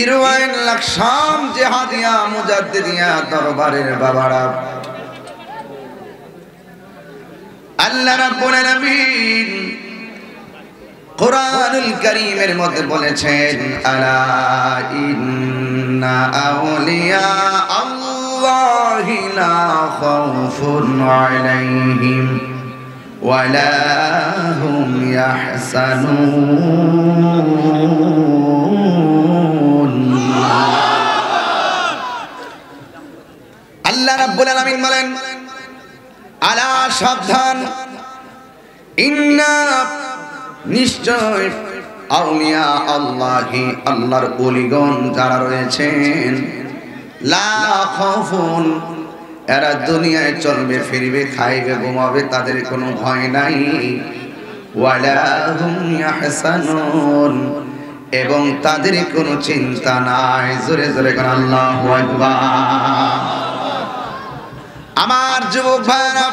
ইরওয়াইন লাকসাম জেহাদিয়া মুজাদ্দিদিয়া দরবারের বাবারা, আল্লাহ রাব্বুল আলামিন কুরআনুল কারীমের মধ্যে বলেছেন, আলা ইন্না আউলিয়া আল্লাহি লা খাউফুন আলাইহিম ওয়ালা হুম ইয়াহসানুন। আল্লাহ রাব্বুল আলামিন বলেন, আলা সাবধান, ইন্না নিশ্চয় আউলিয়া আল্লাহি আল্লাহর ওলিগণ যারা রয়েছেন, লা খাউফুন এরা দুনিয়ায় চলবে ফিরবে খাইবে ঘুমাবে তাদের কোনো ভয় নাই, ওয়ালা হুম ইয়াহসানুন এবং তাদের কোনো চিন্তা নাই। জোরে জোরে কোন আল্লাহু আকবার। আমার যুবক ভাইরা,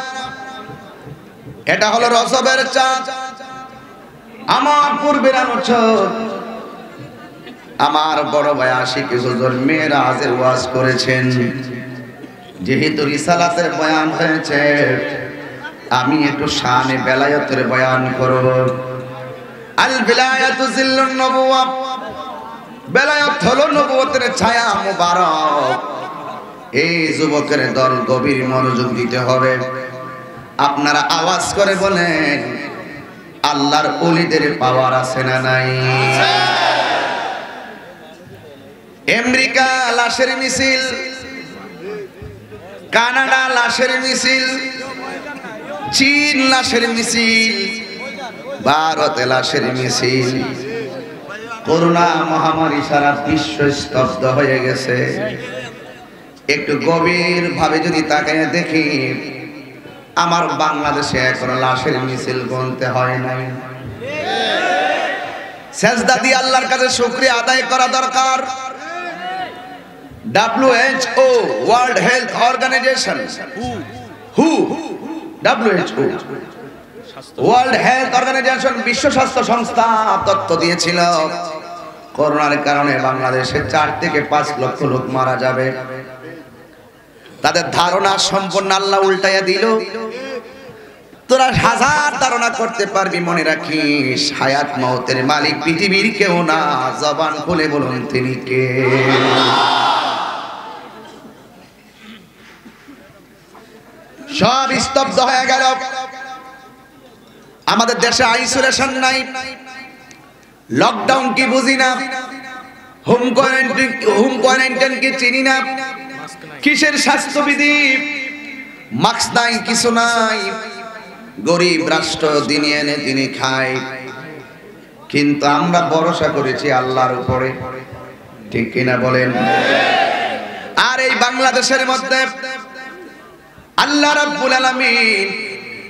এটা হলো রজবের চাঁদ। আমার পূর্বের আলোচক আমার বড় ভাই আশিক হুজুর মেরাজের ওয়াজ করেছেন। যেহেতু রিসালাতের বয়ান হয়েছে, আমি একটু শানে বেলায়েতের বয়ান করব। আল বিলায়াতু জিল্লুন নবুওয়া, বেলায়েত হলো নবুয়তের ছায়া মুবারক। এই যুবকের দল গভীর মনোযোগ দিতে হবে। আপনারা আওয়াজ করে বলেন, আল্লাহর ওলিদের পাওয়ার আছে না নাই? আমেরিকা লাশের মিছিল, কানাডা লাশের মিছিল, চীন লাশের মিছিল, ভারতে লাশের মিছিল। করোনা মহামারী সারা বিশ্ব স্তব্ধ হয়ে গেছে। একটু গভীর ভাবে যদি তাকায় দেখি, আমার বাংলাদেশে এখনো লাশের মিছিল গুনতে হয় নাই। সেজদা দিয়ে আল্লাহর কাছে শুকরিয়া আদায় করা দরকার। WHO world health organisation, WHO world health organisation, বিশ্ব স্বাস্থ্য সংস্থা তথ্য দিয়েছিল করোনার কারণে বাংলাদেশে 4 থেকে 5 লক্ষ লোক মারা যাবে। তাদের ধারণা সম্পূর্ণ আল্লাহ উল্টাইয়া দিল। তোরা হাজার ধারণা করতে পারবি, মনে রাখিস হায়াত মওতের মালিক পৃথিবীর কেউ না। জবান খুলে বলুন তিনি কে? সব স্তব্ধ হয়ে গেল। আমাদের দেশে আইসোলেশন নাই, লকডাউন কি বুঝি না, হোম কোয়ারেন্টাইন কি চিনি না, কিসের স্বাস্থ্যবিধি, মাস্ক নাই, কিছু নাই। গরিব রাষ্ট্র দিনে এনে দিনে খায়, কিন্তু আমরা ভরসা করেছি আল্লাহর উপরে। ঠিক কিনা বলেন? আর এই বাংলাদেশের মধ্যে আল্লাহ রাব্বুল আলামিন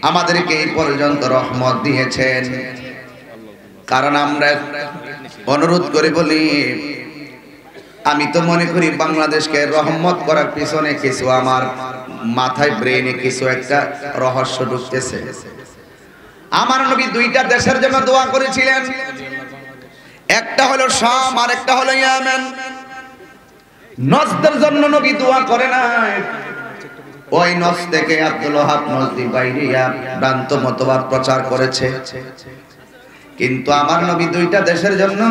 আমাদেরকে এই পর্যন্ত রহমত দিয়েছেন। কারণ আমরা অনুরোধ করে বলি, আমি তো মনে করি বাংলাদেশকে রহমত করার পিছনে কিছু আমার মাথায় ব্রেনে কিছু একটা রহস্য ঢুকতেছে। আমার নবী 2টা দেশের জন্য দোয়া করেছিলেন, একটা হলো শাম আর একটা হলো ইয়েমেন। নজদের জন্য নবী দোয়া করে নাই। ওই নজ থেকে আব্দুল ওয়াহাব নজদি বাইরিয়া ভ্রান্ত মতবাদ প্রচার করেছে, কিন্তু আমার নবী 2টা দেশের জন্য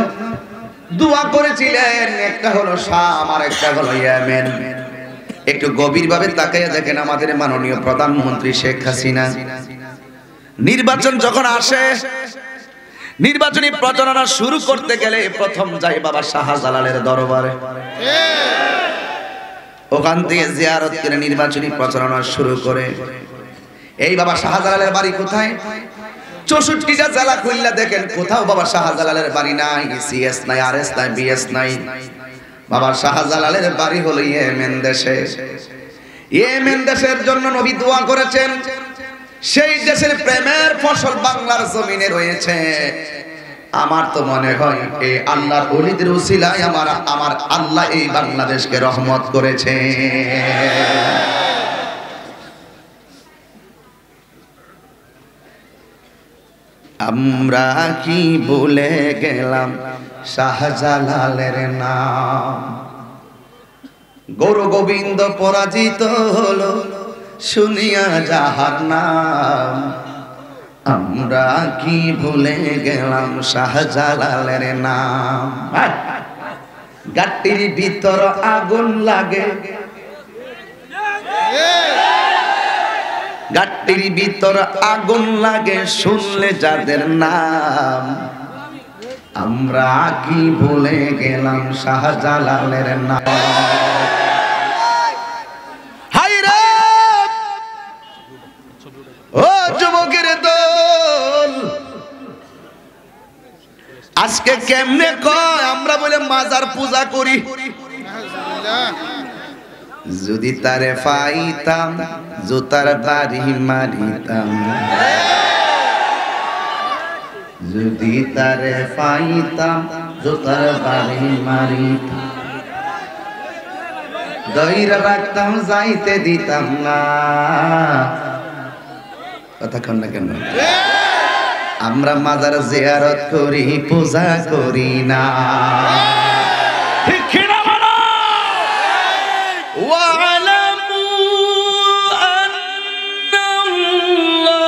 দোয়া করেছিলেন, একটা হলো শাম আর একটা হলো ইয়েমেন। একটু গভীরভাবে তাকিয়ে দেখেন, আমাদের মাননীয় প্রধানমন্ত্রী শেখ হাসিনা নির্বাচন যখন আসে, নির্বাচনী প্রচারণা শুরু করতে গেলে প্রথম যায় বাবা শাহজালালের দরবারে। ওখান থেকে জিয়ারত করে নির্বাচনী প্রচারণা শুরু করে। এই বাবা শাহজালালের বাড়ি কোথায়? 64টা জেলা খুললা দেখেন, কোথাও বাবা শাহজালালের বাড়ি নাই, সিএস নাই, আরএস নাই, বিএস নাই। বাবা শাহজালালের বাড়ি হলো ইয়েমেন দেশে। ইয়েমেন দেশের জন্য নবী দোয়া করেছেন। সেই দেশের প্রেমের ফসল বাংলার জমিনে রয়েছে। আমার তো মনে হয় এই আল্লাহর ওলিদের উসিলায় আমার আল্লাহ এই বাংলাদেশকে রহমত করেছে। আমরা কি ভুলে গেলাম শাহজালালের নাম। গৌর গোবিন্দ পরাজিত হলো শুনিয়া যাহার নাম। আমরা কি ভুলে গেলাম শাহজালালের নাম। গাটির ভিতর আগুন লাগে, গাটির ভিতর আগুন লাগে শুনলে যাদের নাম। আমরা কি ভুলে গেলাম শাহজালালের নাম। হায়রে ও যুবকের দল, আজকে কেমনে কয় আমরা বলে মাজার পূজা করি। যদি তারে পাইতাম জুতার বাড়ি মারিতাম, যদি তারে পাইতাম জুতার বাড়ি মারিতাম, দইরা রাখতাম যাইতে দিতাম না। কতক্ষণ না কেন আমরা মাজার জিয়ারত করি পূজা করি না। ঠিক কিনা বলো। ওয়ালামু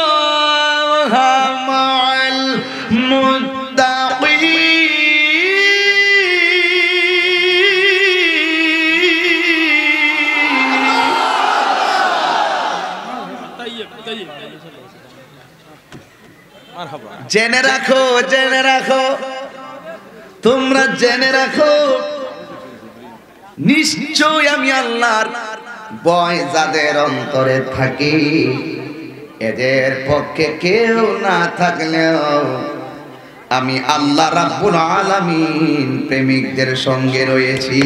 আন্নাল্লাহা মা'আল মুত্তাকিন। জেনে রাখো, জেনে রাখো, তোমরা জেনে রাখো, নিশ্চয় আমি আল্লাহর ভয় যাদের অন্তরে থাকে, এদের পক্ষে কেউ না থাকলেও আমি আল্লাহ রাব্বুল আলামিন প্রেমিকদের সঙ্গে রয়েছি।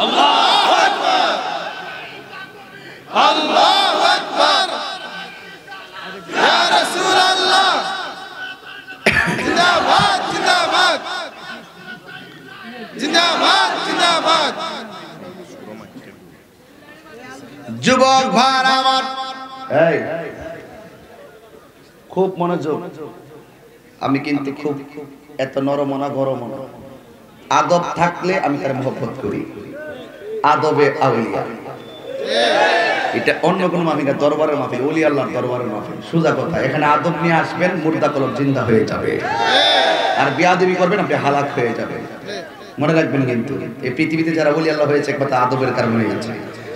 আল্লাহু আকবার, আল্লাহু আকবার, ইয়া রাসূলুল্লাহ, জিন্দাবাদ জিন্দাবাদ জিন্দাবাদ জিন্দাবাদ। যুবক ভাই আমার, এই খুব মনোযোগ। আমি কিন্তু খুব এত নরম না গরম না, আদব থাকলে আমি তার মহব্বত করি। আদবে আউলিয়া, এটা অন্য কোন মাহফিল না, দরবারের মাহফিল, ওলি আল্লাহর দরবারের মাহফিল। সোজা কথা, এখানে আদব নিয়ে আসবেন, মুর্দা কলব জিন্দা হয়ে যাবে। আর বিয়াদবি করবেন আপনি হালাক হয়ে যাবে। মনে রাখবেন কিন্তু এই পৃথিবীতে যারা ওলি আল্লাহ হয়েছে একমাত্র আদবের কারণে হয়েছে।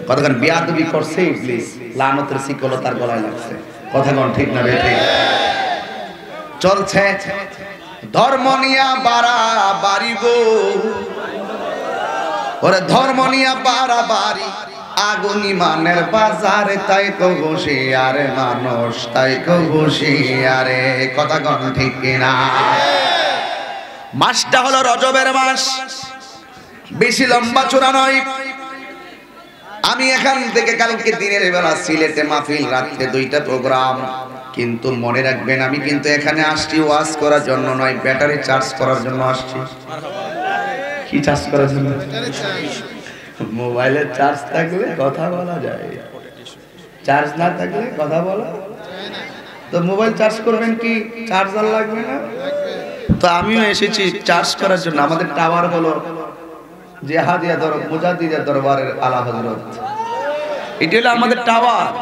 কতক্ষণ বিয়াদবি করছে ইবলিস, লানতের শিকল তার গলায় লাগছে। কথা কোন ঠিক না বেঠিক? চলছে ধর্ম নিয়া বাড়াবাড়ি গো, ওরে ধর্ম নিয়া বাড়াবাড়ি, আগুন ইমানের বাজারে, তাই তো হুঁশিয়ারে মানুষ, তাই তো হুঁশিয়ারে। কথা কোন ঠিক কিনা? মাসটা হলো রজবের মাস, বেশি লম্বা চূড়া নয়। আমি এখান থেকে কালকে দিনের বেলা সিলেটে মাহফিল, রাত্রে 2টা প্রোগ্রাম। কিন্তু মনে রাখবেন আমি কিন্তু এখানে আসছি ওয়াজ করার জন্য নয়, ব্যাটারি চার্জ করার জন্য আসছি। কি চার্জ করার জন্য? মোবাইলের চার্জ থাকলে কথা বলা যায়, চার্জ না থাকলে কথা বলা তো। মোবাইল চার্জ করবেন কি চার্জার লাগবে না? তো আমিও এসেছি চার্জ করার জন্য। আমাদের টাওয়ার হলো জেহাদিয়া মুজাদ্দিদের দরবারের আলা হযরত, এটা হলো আমাদের টাওয়ার।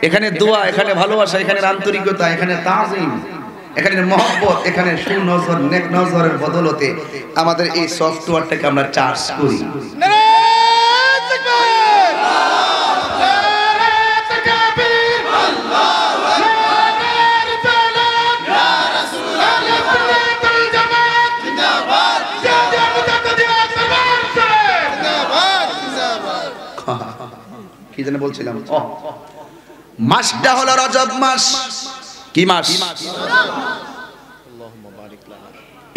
এখানে দোয়া, এখানে ভালোবাসা, এখানে আন্তরিকতা, এখানে তাজিম, এখানে মহব্বত, এখানে সুনজর নেক নজরের বদলতে আমাদের এই সফটওয়্যারটাকে আমরা চার্জ করি। কি জানি বলছিলাম, মাসটা হলো রজব মাস। কি মাস?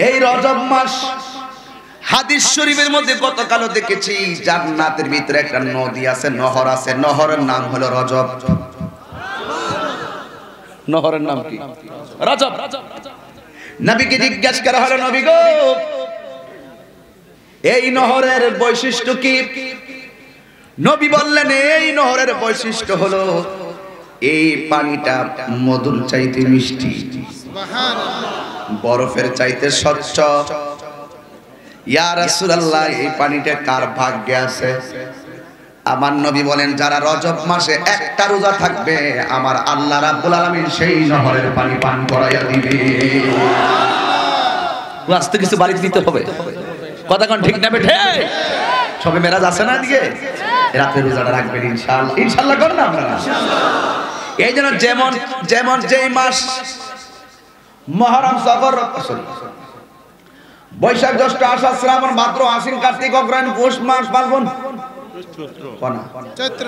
এই রজব মাস হাদিস শরীফের মধ্যে গতকালও দেখেছি, জান্নাতের ভিতরে একটা নদী আছে, নহর আছে, নহরের নাম হলো রজব। নহরের নাম কি? রজব। নবীকে জিজ্ঞাসা করা হলো, নবী গো এই নহরের বৈশিষ্ট্য কি? নবী বললেন এই নহরের বৈশিষ্ট্য হলো এই পানিটা মধুর চাইতে মিষ্টি, বরফের চাইতে স্বচ্ছ। ইয়া রাসূলুল্লাহ, এই পানিটা কার ভাগ্যে আছে? আমার নবী বলেন, যারা রজব মাসে একটা রোজা থাকবে, আমার আল্লাহ রাব্বুল আলামিন সেই নহরের পানি পান করাইয়া দিবে। আস্তে কিছু বাড়িতে দিতে হবে, কথা কোন ঠিক না বেঠে? সবে মেরাজ আছে না দিকে, রাতে রোজাটা রাখবেন ইনশাআল্লাহ। ইনশাআল্লাহ করেন না আপনারা? এই জন্য যেমন যেমন যেই মাস মুহররম, সফর, বৈশাখ, জ্যৈষ্ঠ, আষাঢ়, শ্রাবণ, ভাদ্র, আশ্বিন, কার্তিক, অগ্রহায়ণ, পৌষ মাস, Falgun, Chaitra,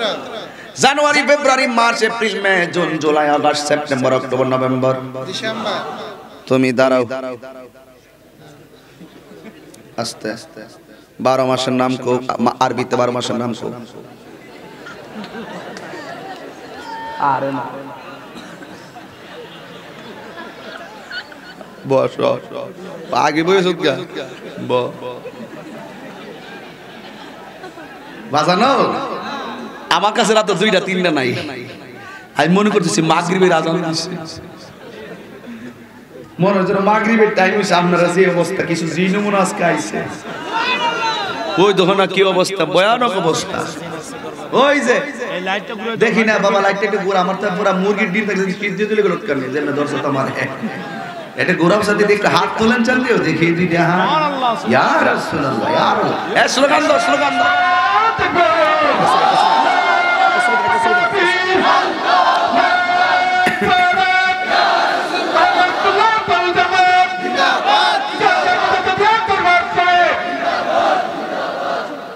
January, February, March, April, May, June, July, August, September, October, November, December. তুমি দাঁড়াও, আস্তে আস্তে। 12 মাসের নাম কো, আরবিতে 12 মাসের নাম কো। আরে না, বস আগে বসে বাজানো। আমার কাছে রাত 2টা 3টা নাই, আমি মনে করতেছি মাগরিবের আজান দিচ্ছে, মনে হচ্ছে মাগরিবের টাইম হইছে। আপনারা যে অবস্থা, কিছু জি নমুনা আজকে আইছে, ওই দেখো না কি অবস্থা, ভয়ানক অবস্থা। ওই যে দেখি না বাবা, লাইটটা একটু ঘুরা, আমার তো পুরো মুরগির ডিম থাকে, পিস দিয়ে দিলে গেল কেন যে না দর্শক আমার এটা ঘুরার সাথে একটু হাত তোলেন, চান দিও দেখি দুইটা হাত। ইয়া রাসূলুল্লাহ, ইয়া রাসূল, এ স্লোগান দাও, স্লোগান দাও।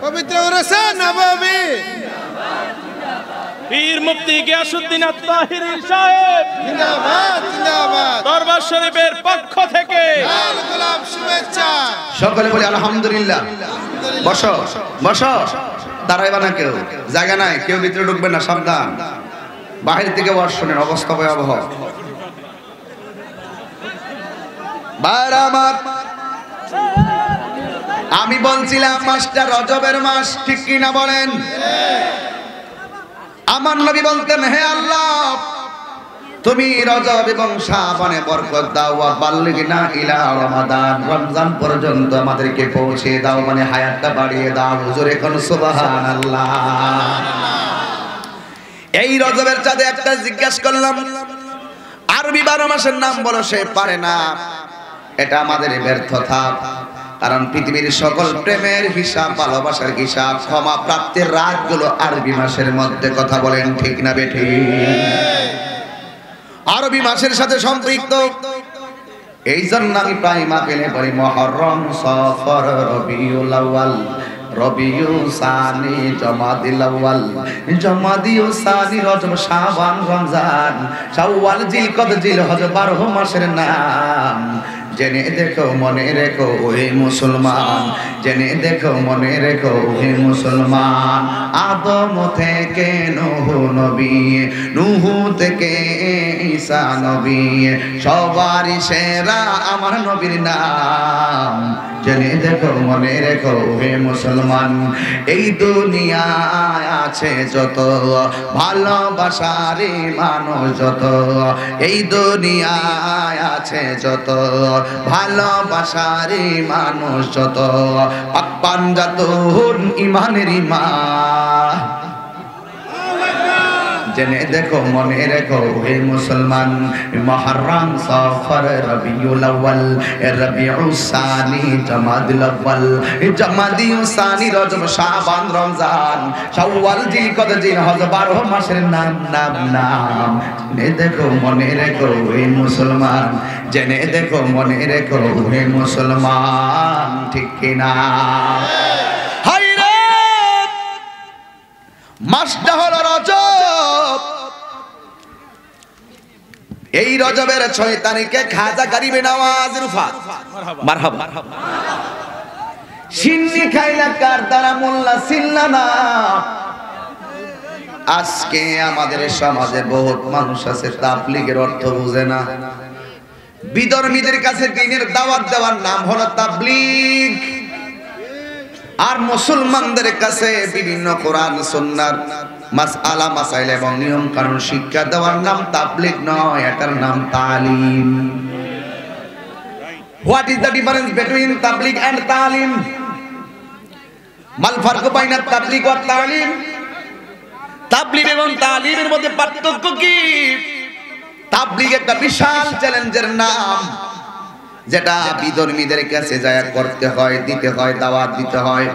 পবিত্র রসে নববী, পীর মুফতি গিয়াসউদ্দিন আত-তাহিরি সাহেব জিন্দাবাদ, জিন্দাবাদ। দরবার শরীফের পক্ষ থেকে লাল গোলাপ শুভেচ্ছা। সকলে বলি আলহামদুলিল্লাহ। বসো বসো, দাঁড়াইবা না কেউ, জায়গা নাই, কেউ ভিতরে ঢুকবে না, সাবধান। বাহির থেকে ওয়াজ শুনেন, অবস্থা ভয়াবহ। ভাইরা আমার, আমি বলছিলাম মাসটা রজবের মাস, ঠিক কি না বলেন? আমার নবী বলতেন, হে আল্লাহ, তুমি রজব এবং শাবানে বরকত দাও, ওয়া বাল্লিগনা ইলা রমাদান, রমজান পর্যন্ত আমাদেরকে পৌঁছে দাও, মানে হায়াতটা বাড়িয়ে দাও। হুজুর এখন সুবহানাল্লাহ। এই রজবের চাঁদে একটা জিজ্ঞাসা করলাম, আরবি 12 মাসের নাম বলো, সে পারে না। এটা আমাদের ব্যর্থতা, কারণ পৃথিবীর সকল প্রেমের হিসাব, ভালোবাসার হিসাব, ক্ষমা প্রাপ্তির রাতগুলো আরবি মাসের মধ্যে। কথা বলেন ঠিক না বেঠিক? আরবি মাসের সাথে সম্পৃক্ত। এই জন্য আমি প্রায় মাপেলে পড়ি মুহররম, সফর, রবিউল আউয়াল, রবিউ সানি, জমাদিল আউয়াল, জমাদিউ সানি, রজব, শাবান, রমজান, শাওয়াল, জিলকদ, জিলহজ, 12 মাসের নাম। জেনে দেখো মনে রেখো ওহে মুসলমান, জেনে দেখো মনে রেখো ওহে মুসলমান। আদম থেকে নূহ নবী, নূহ থেকে ঈসা নবী, সবারই সেরা আমার নবীর নাম। জেনে দেখো মনে রেখো হে মুসলমান, এই দুনিয়ায় আছে যত ভালোবাসার মানুষ, যত এই দুনিয়ায় আছে যত ভালোবাসার মানুষ, যত পাকপান জাতুন ইমানের ইমান। জেনে দেখো মনে রেখো হে মুসলমান, মুহররম, সফর, রবিউল আউয়াল, রবিউস সানি, জমাদিল আউয়াল, জমাদিউ সানি, রজব, শাবান, রমজান, শাওয়াল, জিলকদ, জিলহজ, 12 মাসের নাম নাম নাম। জেনে দেখো মনে রেখো হে মুসলমান, জেনে দেখো মনে রেখো হে মুসলমান, ঠিক কিনা? মাসটা হলো রজব। এই রজবের 6 তারিখে খাজা গরিবে নওয়াজ রুফাত, মারহাবা। সিন্নি খাইলা কার দ্বারা মোল্লা সিল্লানা। আজকে আমাদের সমাজে বহুত মানুষ আছে তাবলীগের অর্থ বুঝে না। বিধর্মীদের কাছে দ্বীনের দাওয়াত দেওয়ার নাম হলো তাবলীগ, আর মুসলমানদের কাছে বিভিন্ন কোরআন সুন্নাহর মাসআলা মাসাইল এবং নিয়ম কানুন শিক্ষা দেওয়ার নাম তাবলীগ নয়, এটার নাম তালিম। What is the difference between tabligh and talim? মাল ফারকু বাইনা তাবলীগ ওয়া তালিম? তাবলীগ এবং তালিমের মধ্যে পার্থক্য কি? তাবলীগ একটা বিশাল চ্যালেঞ্জের নাম, যেটা বিধর্মীদের কাছে যায় করতে হয়, দিতে হয়, দাওয়াত দিতে হয়।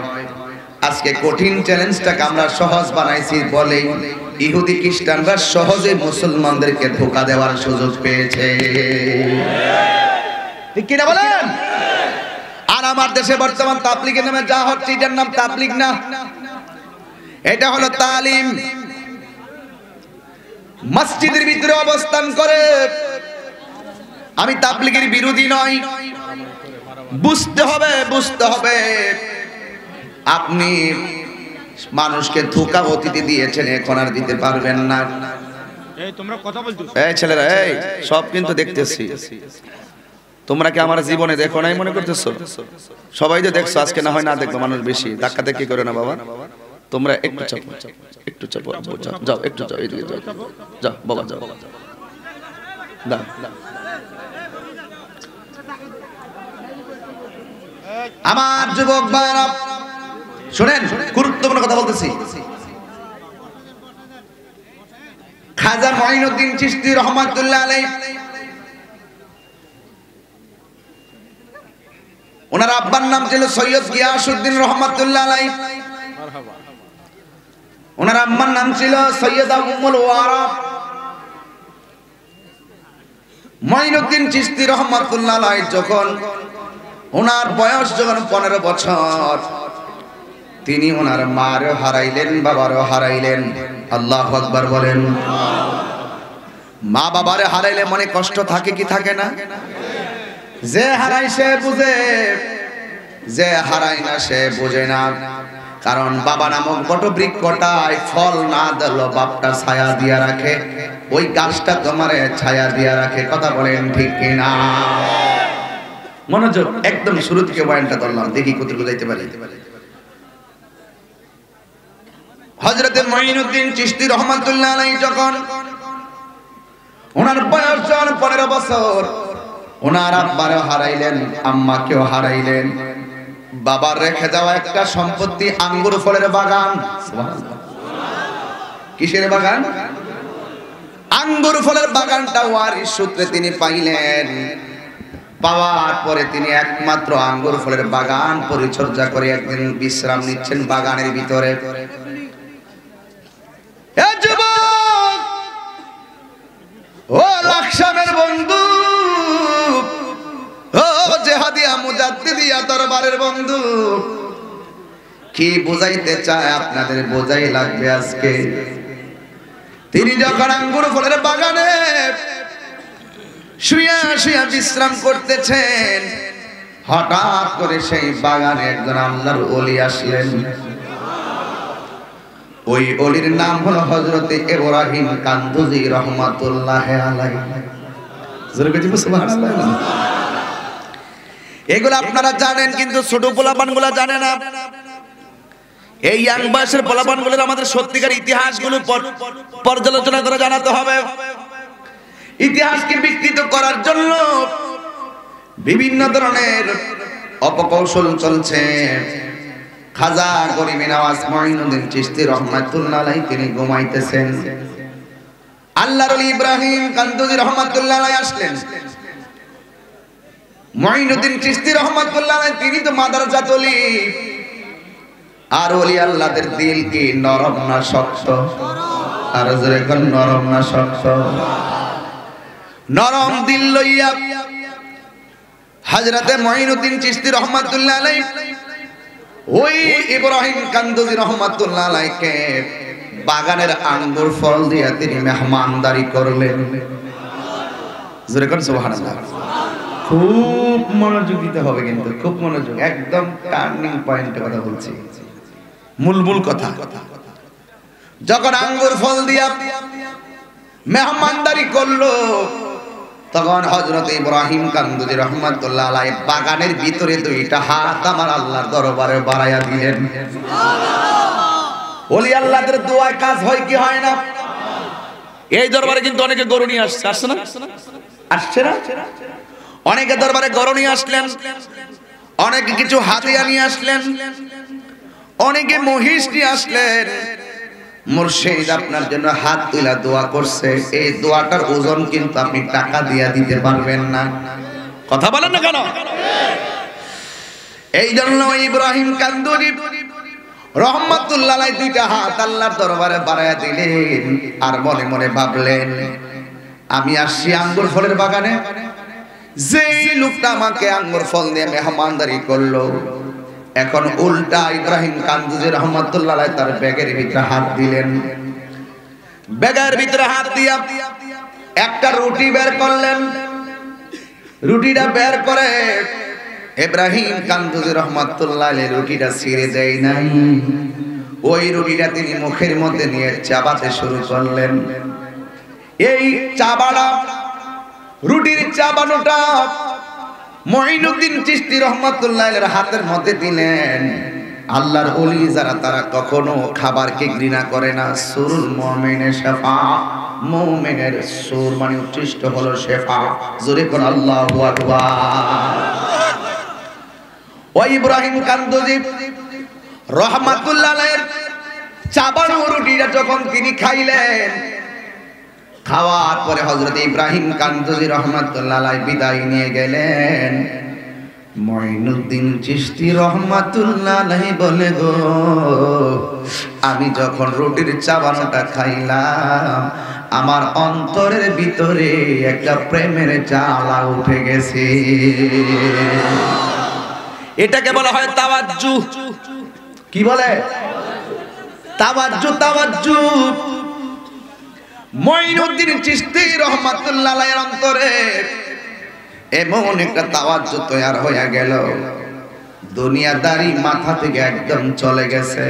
আজকে কঠিন চ্যালেঞ্জটাকে আমরা সহজ বানাইছি বলে ইহুদি খ্রিস্টানরা সহজে মুসলমানদেরকে ধোঁকা দেওয়ার সুযোগ পেয়েছে, ঠিক কিনা বলেন? আর আমার দেশে বর্তমান তাবলীগের নামে যা হচ্ছে এটার নাম তাবলীগ না, এটা হলো তালিম। মসজিদের ভিতরে অবস্থান করে আমি তাবলীগের বিরোধী নই, বুঝতে হবে আপনি মানুষকে ধোঁকা অতীতে দিয়েছেন, এখন আর দিতে পারবেন না। এই তোমরা কথা বলছো, এই ছেলেরা, এই সব কিন্তু দেখতেছি। তোমরা কি আমার জীবনে দেখো নাই মনে করতেছো? সবাই তো দেখছো, আজকে না হয় না দেখবো, মানুষ বেশি। ধাক্কা দেখি করে না বাবা, তোমরা একটু চাপো, একটু চাপো, যাও একটু যাও, এইদিকে যাও, যাও বাবা যাও, দাও। আমার যুবক ভাইরা শুনেন, গুরুত্বপূর্ণ কথা বলতেছি। খাজা মঈনুদ্দিন চিশতি রহমাতুল্লাহ আলাইহি, ওনার আব্বার নাম ছিল সৈয়দ গিয়াসউদ্দিন রহমাতুল্লাহ আলাইহি, ওনার আম্মার নাম ছিল সৈয়দা উম্মুল ওয়ারা। মঈনুদ্দিন চিশতি রহমাতুল্লাহ আলাইহি যখন ওনার বয়স যখন 15 বছর, তিনি ওনার মারও হারাইলেন, বাবারও হারাইলেন। আল্লাহু আকবার বলেন। মা বাবারে হারাইলে মনে কষ্ট থাকে কি থাকে না? যে হারাই সে বুঝে, যে হারাই না সে বুঝে না। কারণ বাবা নামক বটবৃক্ষটায় ফল না দিলেও বাপটা ছায়া দিয়া রাখে, ওই গাছটা তোমারে ছায়া দিয়া রাখে। কথা বলেন ঠিক কিনা? মনোযোগ, একদম শুরু থেকে বয়ানটা ধরলাম, দেখি কতটুকু যাইতে পারি। হযরতে মঈনুদ্দিন চিশতি রহমাতুল্লাহ আলাইহি যখন ওনার বয়স 15 বছর, ওনার আব্বারও হারাইলেন, আম্মাকেও হারাইলেন। বাবার রেখে যাওয়া একটা সম্পত্তি আঙ্গুর ফলের বাগান। কিসের বাগান? আঙ্গুর ফলের বাগানটা ওয়ারিশ সূত্রে তিনি পাইলেন। পাওয়ার পরে তিনি একমাত্র আঙ্গুর ফলের বাগান পরিচর্যা করে একদিন বিশ্রাম নিচ্ছেন বাগানের ভিতরে। ও লাকসামের বন্ধু, ও জেহাদিয়া মুজাদ্দিদিয়া দরবারের বন্ধু, কি বুঝাইতে চায় আপনাদের বোঝাই লাগবে আজকে। তিনি যখন আঙ্গুর ফলের বাগানে শুয়া শুয়া বিশ্রাম করতেছেন, হঠাৎ করে সেই বাগানে একজন আল্লাহর ওলি আসলেন। ওই ওলির নাম হলো হযরতে ইব্রাহিম কান্দুজি রহমাতুল্লাহ আলাইহি। জোরে কইতে সুবহানাল্লাহ। এগুলো আপনারা জানেন, কিন্তু ছোট পোলাপানগুলো জানে না। এই ইয়াং বয়সের পোলাপানগুলোর আমাদের সত্যিকার ইতিহাসগুলো পর্যালোচনা করে জানাতে হবে। ইতিহাসকে বিকৃত করার জন্য বিভিন্ন ধরনের অপকৌশল চলছে। খাজা গরিবে নওয়াজ মঈনুদ্দিন চিশতি রহমাতুল্লাহ আলাইহি তিনি ঘুমাইতেছেন। আল্লাহর ওলি ইব্রাহিম কান্দুজি রহমাতুল্লাহ আলাইহি আসলেন। মঈনুদ্দিন চিশতি রহমাতুল্লাহ আলাইহি তিনি তো মাদ্রাসাত ওলি। আর ওলি আল্লাহদের দিল কি নরম না শক্ত? আর জোরে কোন নরম না শক্ত? নরম দিল লইয়া হযরতে মঈনুদ্দিন চিশতি রহমাতুল্লাহ আলাইহি ওই ইব্রাহিম কান্দুজি রহমাতুল্লাহ আলাইহিকে বাগানের আঙ্গুর ফল দিয়া তিনি মেহমানদারি করলেন। জোরে কোন সুবহানাল্লাহ। খুব মনোযোগ দিতে হবে, কিন্তু খুব মনোযোগ, একদম টার্নিং পয়েন্টে কথা বলছি, মূল কথা। যখন আঙ্গুর ফল দিয়া মেহমানদারি করলো, তখন হযরত ইব্রাহিম কান্দুজি রহমাতুল্লাহ আলাইহি বাগানের ভিতরে দুইটা হাত আমার আল্লাহর দরবারে বাড়াইয়া দিলেন। ওলি আল্লাহদের দোয়ায় কাজ হয় কি হয় না? এই দরবারে কিন্তু অনেকে গরু নিয়ে আসছে, আসছে না? আসছে না? অনেকে দরবারে গরু নিয়ে আসলেন, অনেকে কিছু হাতিয়া নিয়ে আসলেন, অনেকে মহিষ নিয়ে আসলেন। মুর্শিদ আপনার জন্য হাত তুলে দোয়া করছে, এই দোয়াটার ওজন কিন্তু আপনি টাকা দিয়ে দিতে পারবেন না। কথা বলেন না কেন? এই জন্য ইব্রাহিম কান্দুরি রহমাতুল্লাহ আলাইহি দুইটা হাত আল্লাহর দরবারে বাড়ায়া দিলেন, আর মনে মনে ভাবলেন, আমি আসছি আঙ্গুর ফলের বাগানে, যেই লোকটা আমাকে আঙ্গুর ফল দিয়ে মেহমানদারি করলো, এখন উল্টা ইব্রাহিম কান্দুজি রহমাতুল্লাহ আলাইহি তার ব্যাগের ভিতরে হাত দিলেন। ব্যাগের ভিতরে হাত দিয়া একটা রুটি বের করলেন। রুটিটা বের করে ইব্রাহিম কান্দুজি রহমাতুল্লাহ আলাইহি রুটিটা ছিঁড়ে দেয় নাই, ওই রুটিটা তিনি মুখের মধ্যে নিয়ে চাবাতে শুরু করলেন। এই চাবাটা, রুটির চাবানোটা মঈনুদ্দিন চিশতি রাহমাতুল্লাহ আলাইহির হাতের মধ্যে দিলেন। আল্লাহর ওলি যারা তারা কখনো খাবারকে ঘৃণা করে না। সুরুল মুমিনের শাফা, মুমিনের সুর মানে উৎকৃষ্ট হলো শেফা। জোরে কোন আল্লাহু আকবার। ওই ইব্রাহিম কান্দুজি রহমাতুল্লাহ আলাইহির চাবানো রুটিটা যখন তিনি খাইলেন, খাওয়ার পরে হযরত ইব্রাহিম কান্দুজি রহমাতুল্লাহ আলাইহি বিদায় নিয়ে গেলেন। মঈনুদ্দিন চিশতি রহমাতুল্লাহ আলাইহি বলে, গো আমি যখন রুটির চাবানোটা খাইলাম, আমার অন্তরের ভিতরে একটা প্রেমের জ্বালা উঠে গেছে। এটাকে বলা হয় তাওয়াজ্জু। কি বলে? তাওয়াজ্জু। তাওয়াজ্জু। মঈনুদ্দিন চিশতি রহমাতুল্লাহ আলাইহির অন্তরে এমন একটা তাওয়াজ্জু তৈরি হয়ে গেল, দুনিয়াদারি মাথা থেকে একদম চলে গেছে।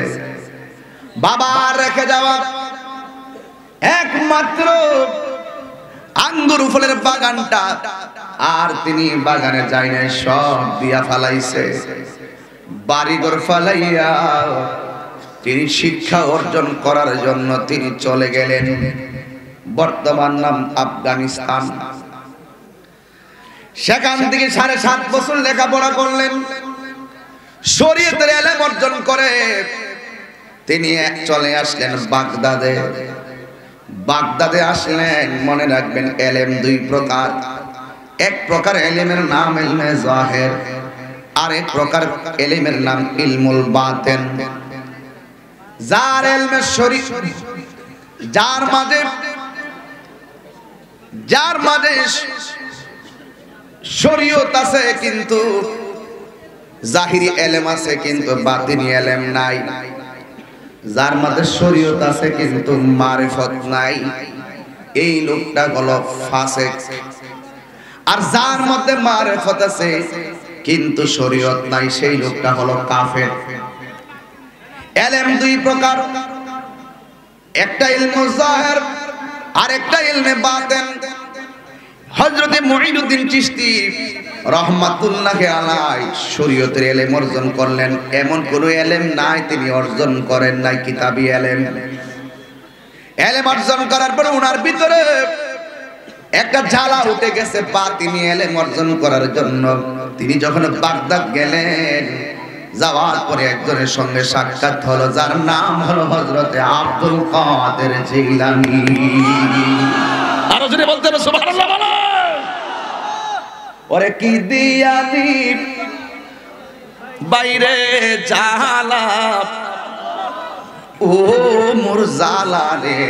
বাবা রেখে যাওয়া একমাত্র আঙ্গুর ফলের বাগানটা আর তিনি বাগানে যায় নাই, সব দিয়া ফালাইছে। বাড়িঘর ফালাইয়া তিনি শিক্ষা অর্জন করার জন্য তিনি চলে গেলেন, বর্তমান নাম আফগানিস্তান। সেখান থেকে 7.5 বছর লেখাপড়া করলেন, শরীয়তের ইলম অর্জন করে তিনি চলে আসলেন বাগদাদে। বাগদাদে আসলেন, মনে রাখবেন ইলম দুই প্রকার। এক প্রকার ইলমের নাম ইলমে জাহির, আর এক প্রকার ইলমের নাম ইলমুল বাতিন। যার ইলমে শরীয়ত, যার মাঝে শরীয়ত আছে কিন্তু জাহিরি ইলম আছে কিন্তু বাতিনি ইলম নাই। যার মাঝে শরীয়ত আছে কিন্তু মারিফত নাই, এই লোকটা হলো ফাসিক। আর যার মধ্যে মারিফত আছে কিন্তু শরীয়ত নাই, সেই লোকটা হলো কাফের। ইলম দুই প্রকার, একটা ইলমু জাহির আর একটা ইলমে বাতিন। হযরত মুঈনুদ্দিন চিশতি রহমাতুল্লাহ আলাইহি শরীয়তের ইলম অর্জন করলেন, এমন কোন ইলম নাই তিনি অর্জন করেন নাই কিতাবী ইলম। ইলম অর্জন করার পর ওনার ভিতরে একটা জ্বালা উঠে গেছে বাতিনি ইলম অর্জন করার জন্য। তিনি যখন বাগদাদ গেলেন, যাওয়ার পরে একজনের সঙ্গে সাক্ষাৎ হলো, যার নাম হলো হযরতে আব্দুল কাদের জিলানী। আরো জোরে বলতে হবে সুবহানাল্লাহ বলো। ওরে কি দিয়ানি বাইরে জালা, ও মোর জালা রে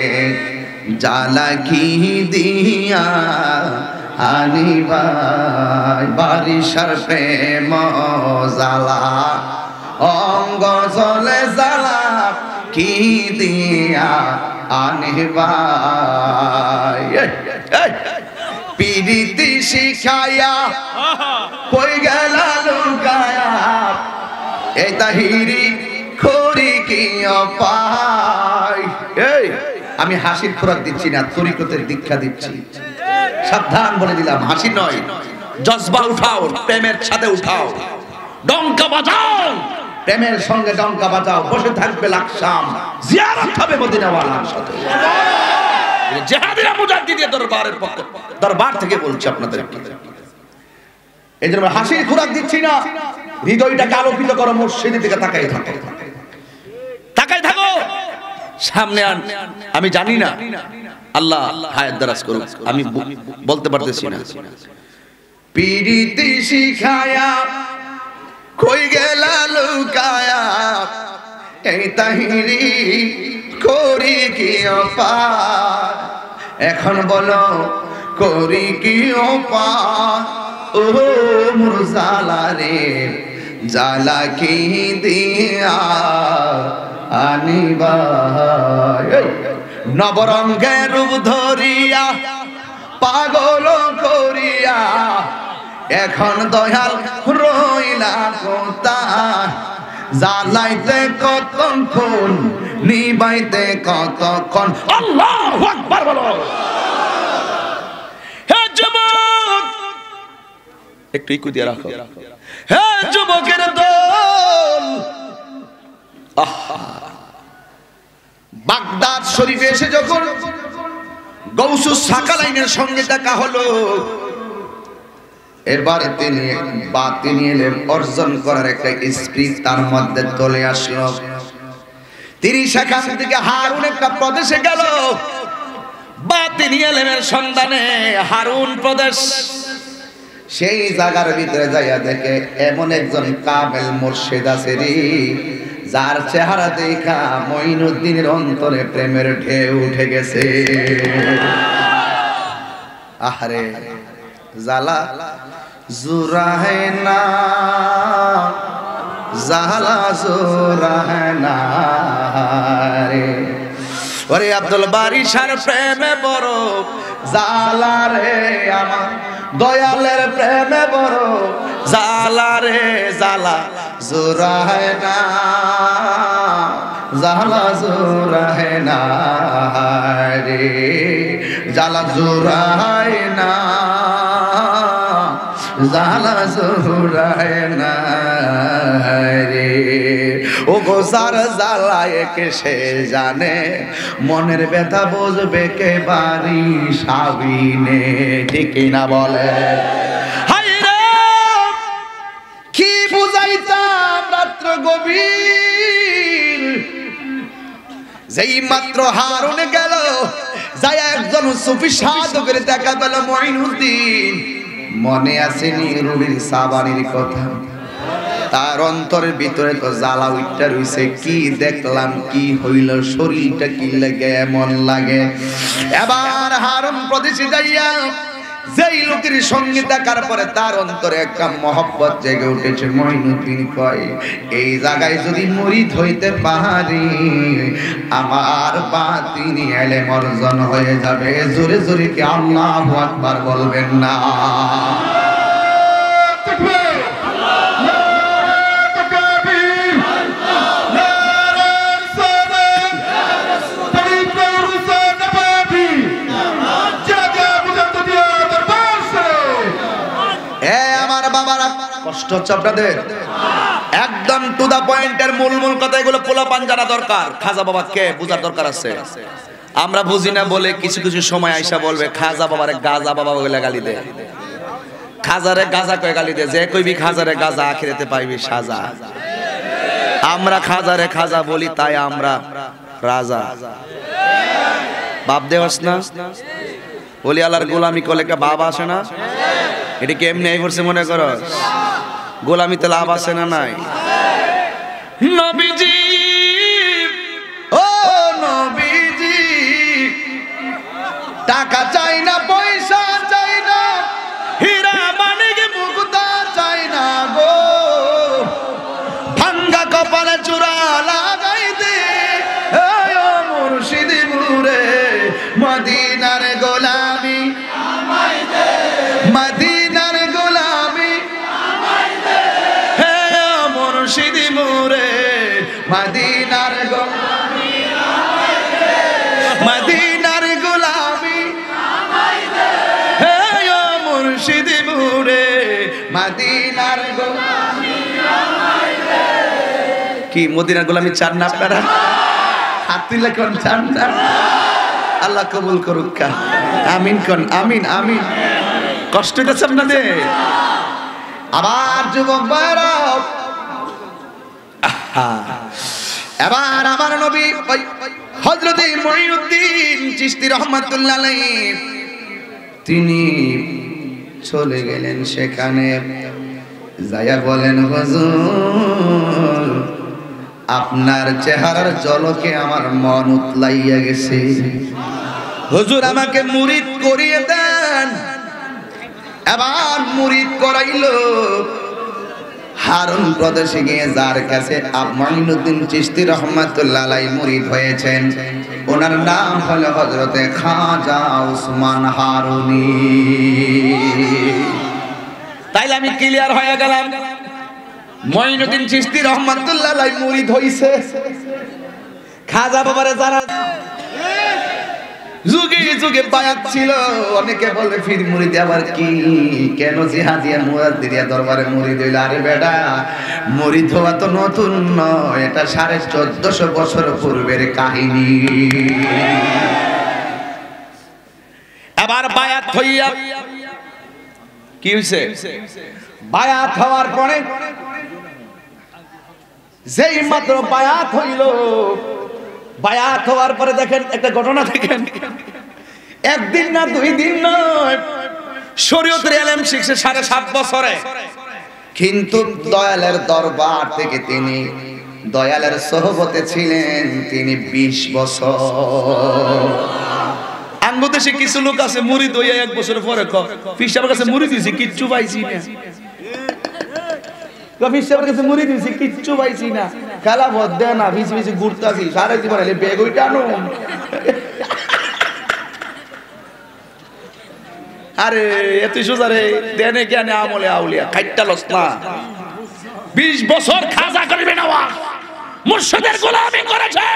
জালা কি দিয়া আনিবাই বারিশার প্রেম জালা, অঙ্গ জলে জালা কি দিয়া আনিবাই। পিরিতি শিখায়া কই গেল লুকায়া, এই তাহিরি খড়ি কি পাই। এই আমি হাসির খোরাক দিচ্ছি না, তরিকতের দীক্ষা দিচ্ছি, সাবধান বলে দিলাম। হাসি নয়, জজবা উঠাও, প্রেমের সাথে উঠাও, ডঙ্কা বাজাও, প্রেমের সঙ্গে ডঙ্কা বাজাও, বসে থাকবে লাকসাম, জিয়ারত হবে মদিনাওয়ালার সাথে। জিহাদিরা মুজাদ্দিদের দরবার থেকে বলছি আপনাদের। এই জন্য হাসির খোরাক দিচ্ছি না, হৃদয়টাকে আলোকিত করো, মসজিদের দিকে তাকাই থাকো, তাকাই থাকো সামনে। আমি জানি না, আল্লাহ হায়াত দারাজ করুক, আমি বলতে পারতেছি না। পিরিতি শিখায়া কই গেলা লুকায়া, এই তাহিরি করি কি অপার, এখন বলো করি কি অপার। ও মোর জালা রে, জালা কি দিয়া আনিবা, নবরঙ্গের রূপ ধরিয়া পাগল করিয়া, এখন দয়াল রইলা কোথায়, জ্বালাইতে কতক্ষণ নিবাইতে কতক্ষণ। আল্লাহু আকবার বলো। হে যুবক, একটু ইকু দিয়ে রাখো। হে যুবকের দল, বাগদাদ শরীফে এসে যখন গৌসুস সাকালাইনের সঙ্গে দেখা হলো, এবারে তিনি এলেন অর্জন করার একটা স্পিরিট তার মধ্যে চলে আসলো। তিনি সেখান থেকে হারুন একটা প্রদেশে গেল, বাতিনি এলেমের সন্ধানে হারুন প্রদেশ। সেই জায়গার ভিতরে যাইয়া দেখে এমন একজন কামেল মুর্শিদ আছে রে, যার চেহারা দেখা মঈনুদ্দিনের অন্তরে প্রেমের ঢেউ উঠে গেছে। আহারে জালা জুরাহে না, জালা জুরাহে না রে, ওরে আব্দুল বারী শাহর প্রেমে বড় জালা রে, আমার দয়ালের প্রেমে বড় জালা রে, জালা জুরাহে না, জালা জুরাহে না রে, জালা জুরাহে না, জালা জুরাহে না রে। ও গোসার জ্বালায় কে সে জানে, মনের ব্যথা বুঝবে কে বাড়ি সাবিনে, ঠিক না বলে? হায় রে কি বুঝাইতাম রাত্র গভীর, যেই মাত্র হারুন গেল, যাই একজন সুফি সাধকের দেখা পেল মঈনুদ্দিন। মনে আসেনি রুবির সাবানির কথা, তার অন্তরের ভিতরে তো জ্বালা উঠটা রইছে, কি দেখলাম কি হইল, শরীরটা কি লাগে এমন লাগে। এবার হারুন প্রদেশে যাইয়া যেই লোকের সঙ্গে দেখার পরে তার অন্তরে একটা মহব্বত জেগে উঠেছে। মঈনুদ্দিন কয়, এই জায়গায় যদি মুরিদ হইতে পারি, আমার বাতিনি ইলম অর্জন হয়ে যাবে। জোরে জোরে কি আল্লাহু আকবার বলবেন না? কষ্ট হচ্ছে আপনাদের? একদম টু দা পয়েন্টের মূল কথা, এগুলো পোলাপান জানা দরকার। খাজা বাবা কে বুঝার দরকার আছে। আমরা বুঝি না বলে কিছু কিছু সময় আইসা বলবে খাজা বাবারে গাজা বাবা বলে গালি দেয়, খাজারে গাজা কয়ে গালি দেয়। যে কইবি খাজারে গাজা, আখিরাতে পাইবি সাজা। আমরা খাজারে খাজা বলি, তাই আমরা রাজা। বাপ দেওয়াস না, বলি আল্লাহর গোলামি করলে একটা বাপ আসে না? এটা কেমনি এই করছে মনে করো? গোলামিতে লাভ আছে না নাই? নবীজি, ও নবীজি, টাকা চাই না, পয়সা চাই না, হীরা মানিক মুক্তা চাই না গো, ভাঙ্গা কপালে চূড়া লাগাই দে ও মুর্শিদ মুরে, মদিনার গোলামি আমায় দে, মদিনার গোলামি আমায় দে, হে মুর্শিদ মুরে, মদিনার গোলামি আমায় দে, মদিনার গোলামি আমায় দে, হে মুর্শিদ মুরে, মদিনার গোলামি আমায় দে। কি মদিনার গোলামি চান না আপনারা? হাত তুলে কোন চান না? আল্লাহ কবুল করুক। আমিন কোন, আমিন আমিন। কষ্ট হচ্ছে আপনাদের? আবার যুবক ভাইরা, এবার আমার নবী হযরত মুঈনুদ্দিন চিশতি রাহমাতুল্লাহ আলাইহি তিনি চলে গেলেন সেখানে। যায়া বলেন, হুজুর আপনার চেহারার ঝলকে আমার মন উতলাইয়া গেছে, হুজুর আমাকে মুরিদ করিয়ে দেন। এবার মুরিদ করাইলো। হারুন প্রদেশে গিয়ে যার কাছে মুঈনুদ্দিন চিশতি রাহমাতুল্লাহ আলাইহি মুরিদ হয়েছেন, ওনার নাম হলো হযরতে খাজা ওসমান হারুনি। তাইলে আমি ক্লিয়ার হয়ে গেলাম, মুঈনুদ্দিন চিশতি রাহমাতুল্লাহ আলাইহি মুরিদ হইছে। খাজা বাবারে যারা যুগে যুগে বায়াত ছিল, অনেকে বলে ফির মুরিদ আবার কি, কেন জিহাদিয়া মুরাদ্দিরিয়া দরবারে মুরিদ হইল? আরে বেটা, মুরিদ হওয়া তো নতুন নয়, এটা 1450 বছর পূর্বের কাহিনী। এবার বায়াত হইয়া কি হইছে? বায়াত হওয়ার পরে যেই মাত্র বায়াত হইল, বায়াত হওয়ার পরে দেখেন একটা ঘটনা, দেখেন একদিন না 2 দিন নয়, শরীয়তের ইলম শিখছে 7.5 বছরে, কিন্তু দয়ালের দরবার থেকে তিনি দয়ালের সোহবতে ছিলেন তিনি 20 বছর। আঙ্গুদেশে কিছু লোক আছে মুরিদ হইয়া 1 বছর পরে ফির সাহেবের কাছে মুরিদ হইছি কিচ্ছু পাইছি না, ফির সাহেবের কাছে মুরিদ হইছি কিচ্ছু পাইছি না, খেলা ভদ দেয় না, ভিজি ভিজি ঘুরতাছি, সারা জীবন এলে বেগ ওইটা আনো। আরে এত সোজা রে, দেনে জ্ঞানে আমলে আউলিয়া খাইটা লস না। 20 বছর খাজা করবে না, মুর্শিদের গোলামি করেছে।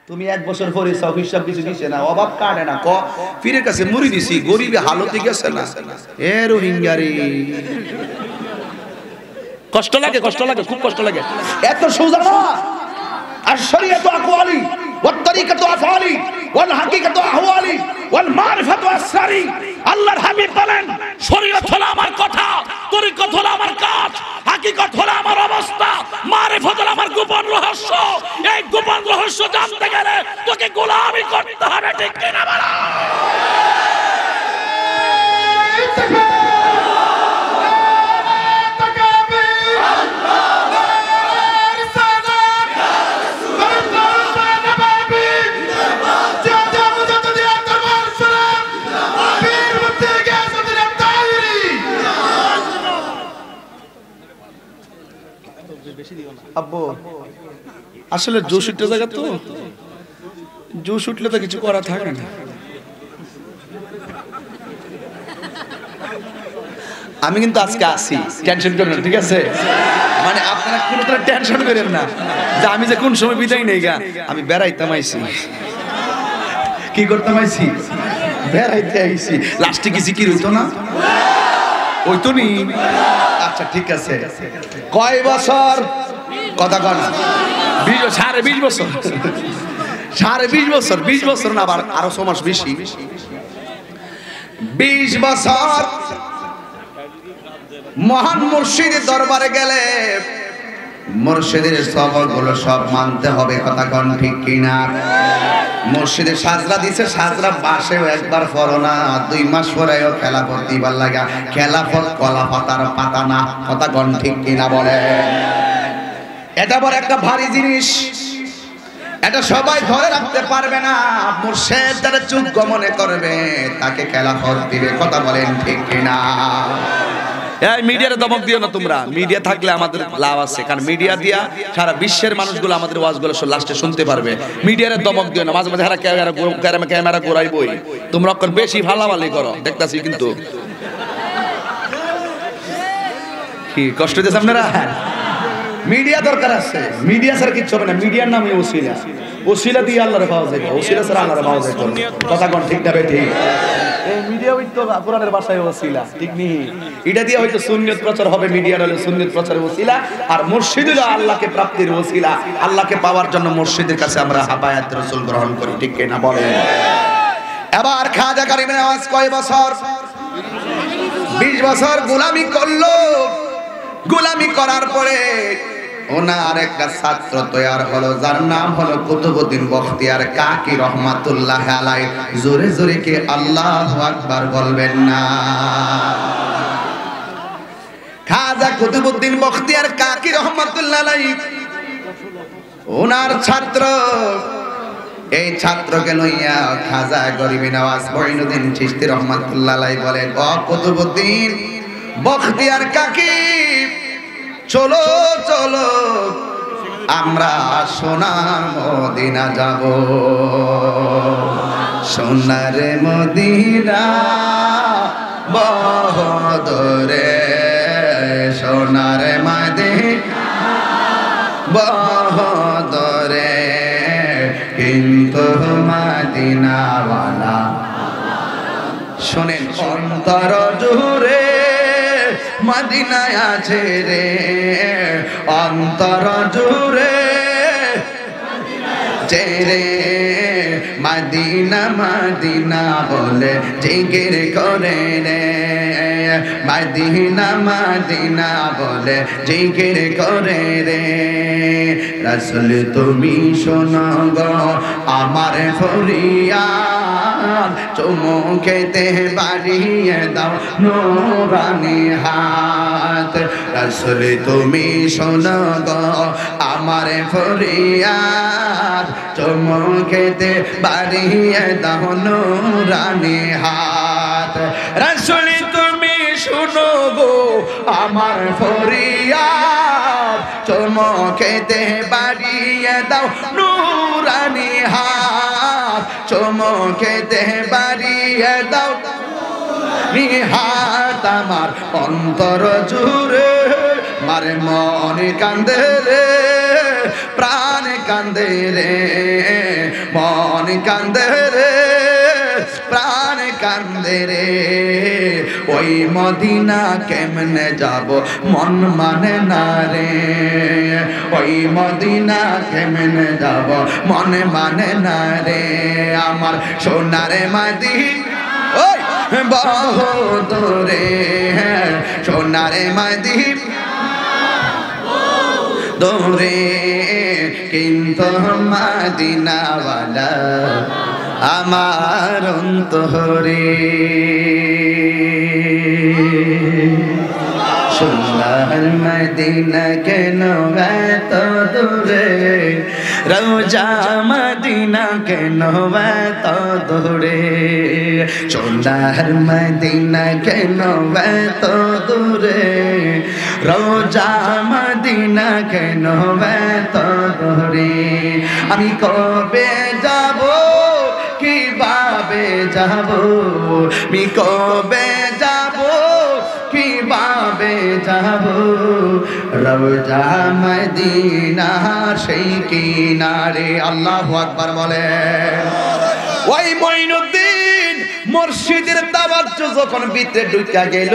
তুমি 1 বছর পরে সফিস সব কিছু দিছে না, অভাব কাটে না, ক ফিরের কাছে মুড়ি দিছি, গরিবে হালতে গেছে না। এ রোহিঙ্গারি কষ্ট লাগে, কষ্ট লাগে, খুব কষ্ট লাগে। এত সোজা না। আর শরীয়ত আকওয়ালি ওয়াত তরিকাত আফআলি ওয়াল হাকিকাত আহওয়ালি ওয়াল মারিফাত আসরারি। আল্লাহর হাবিব বলেন, শরীয়ত হলো আমার কথা, তরিকত হলো আমার কাজ, হাকিকত হলো আমার অবস্থা, মারিফাত হলো আমার গোপন রহস্য। এই গোপন রহস্য জানতে গেলে তোকে গোলামি করতে হবে, ঠিক কিনা বলো? আব্বু আসলে জোশ উঠতে জায়গা তো, জোশ উঠলে তো কিছু করা থাকে না। আমি কিন্তু আজকে আসি, টেনশন করেন না, ঠিক আছে? মানে আপনারা কোনো টেনশন করেন না যে আমি যে কোন সময় বিদায় নেই গা, আমি বেড়াইতাম আইছি। কি করতাম আইছি? বেড়াইতে আইছি। লাস্টে কিছু কি হইতো না? ওই তো নি। আচ্ছা ঠিক আছে। কয় বছর? কথা কন। 20 বছর। 20 বছর। 20 বছর না, আবার আরো 6 মাস বেশি। 20 বছর মহান মুর্শিদের দরবারে গেলে মুর্শিদের সবরগুলো সব মানতে হবে, কথা কন ঠিক কিনা? মুর্শিদের সাজরা দিছে, সাজরা বাসেও একবার পড়ো না, 2 মাস পরেও খেলাফত দিবার লাগা। খেলাফত কলা পাতার পাতা না, কথা কন ঠিক কিনা বলে? এটা বড় একটা ভারী জিনিস, এটা সবাই ধরে রাখতে পারবে না। মুর্শিদ যারা যোগ্য মনে করবে তাকে খেলাফত দিবে, কথা বলেন ঠিক কিনা? এই মিডিয়ারে দমক দিও না তোমরা। মিডিয়া থাকলে আমাদের লাভ আছে, কারণ মিডিয়া দিয়া সারা বিশ্বের মানুষগুলো আমাদের ওয়াজগুলো লাস্টে শুনতে পারবে। মিডিয়ারে দমক দিও না, মাঝে মাঝে হারা ক্যামেরা ঘোরাইবই, তোমরা বেশি ভালাভালি করো, দেখতাছি কিন্তু। কি কষ্ট দিয়েছে আপনারা? মিডিয়া দরকার আছে, মিডিয়া ছাড়া কিচ্ছু হবে না। মিডিয়ার নামই ওসিলা, ওসিলা দিয়ে আল্লাহরে পাওয়া যায়, ওসিলা ছাড়া আল্লাহরে পাওয়া যায়। কথা কোন ঠিক না? ঠিক। এই মিডিয়া তো কোরআনের ভাষায় ওসিলা ঠিক নি এটা দিয়ে হয়তো সুন্নাত প্রচার হবে মিডিয়ার হলে সুন্নাত প্রচারের ওসিলা আর মসজিদ হলো আল্লাহকে প্রাপ্তির ওসিলা আল্লাহকে পাওয়ার জন্য মসজিদের কাছে আমরা হাবায়াত রাসূল গ্রহণ করি ঠিক কি না বলেন এবার খাজা কারিমের আওয়াজ কয় বছর 20 বছর গোলামি করলো গোলামি করার পরে ওনার একটা ছাত্র তৈয়ার হলো যার নাম হলো কুতুবউদ্দিন বখতিয়ার কাকি রহমাতুল্লাহ আলাইহি জোরে জোরে কে আল্লাহু আকবার বলবেন না খাজা কুতুবউদ্দিন বখতিয়ার কাকি রহমাতুল্লাহ আলাইহি ওনার ছাত্র এই ছাত্রকে লইয়া খাজা গরিবি নওয়াজ মঈনুদ্দিন চিশতি রহমাতুল্লাহ আলাইহি বলেন ও কুতুবউদ্দিন বখতিয়ার কাকি চলো চলো আমরা সোনার মদিনা যাব সোনার মদিনা বহদরে সোনার মদিনা বহদরে কিন্তু মদিনাওয়ালা শোনেন অন্তর জুড়ে মদিনায় আছে রে অন্তর জুড়ে রে মদিনা মদিনা বলে জিকির করে রে মদিনা মদিনা বলে জিকির করে রে রাসূল তুমি শোনো গো আমার ফরিয়াদ চুমুকেতে বাড়িয়ে দাও নূরানি হাত রাসূল তুমি শোনো গো আমার ফরিয়াদ চুমুকেতে বাড়িয়ে দাও নূরানি হাত রাসূল তুমি শোনো গো আমার ফরিয়াদ চুমুকেতে বাড়িয়ে দাও নূরানি হাত চুমুকেতে বাড়িয়ে দাও হাত আমার অন্তর জুড়ে মারে মন কান্দে রে প্রাণ কান্দে রে মন কান্দে রে প্রাণ কান্দে রে ওই মদিনা কেমনে যাব মন মানে না রে ওই মদিনা কেমনে যাব মন মানে না রে আমার সোনারে মদিনা ওই বহদরে সোনারে মদিনা দোরে কিন্তু মদিনাওয়ালা আমার অন্তরে সোনার মদিনা কেন এত দূরে রোজা মদিনা কেন এত দূরে সোনার মদিনা কেন এত দূরে রোজা মদিনা কেন এত দূরে আমি কবে যাব কিভাবে যাব আমি কবে যাব কিভাবে যাব রওজা মদিনা সেই কিনারে আল্লাহু আকবার বলে ওই মঈনুদ্দিন মুর্শিদের তাওয়াজ্জু যখন ভিতরে ঢুকা গেল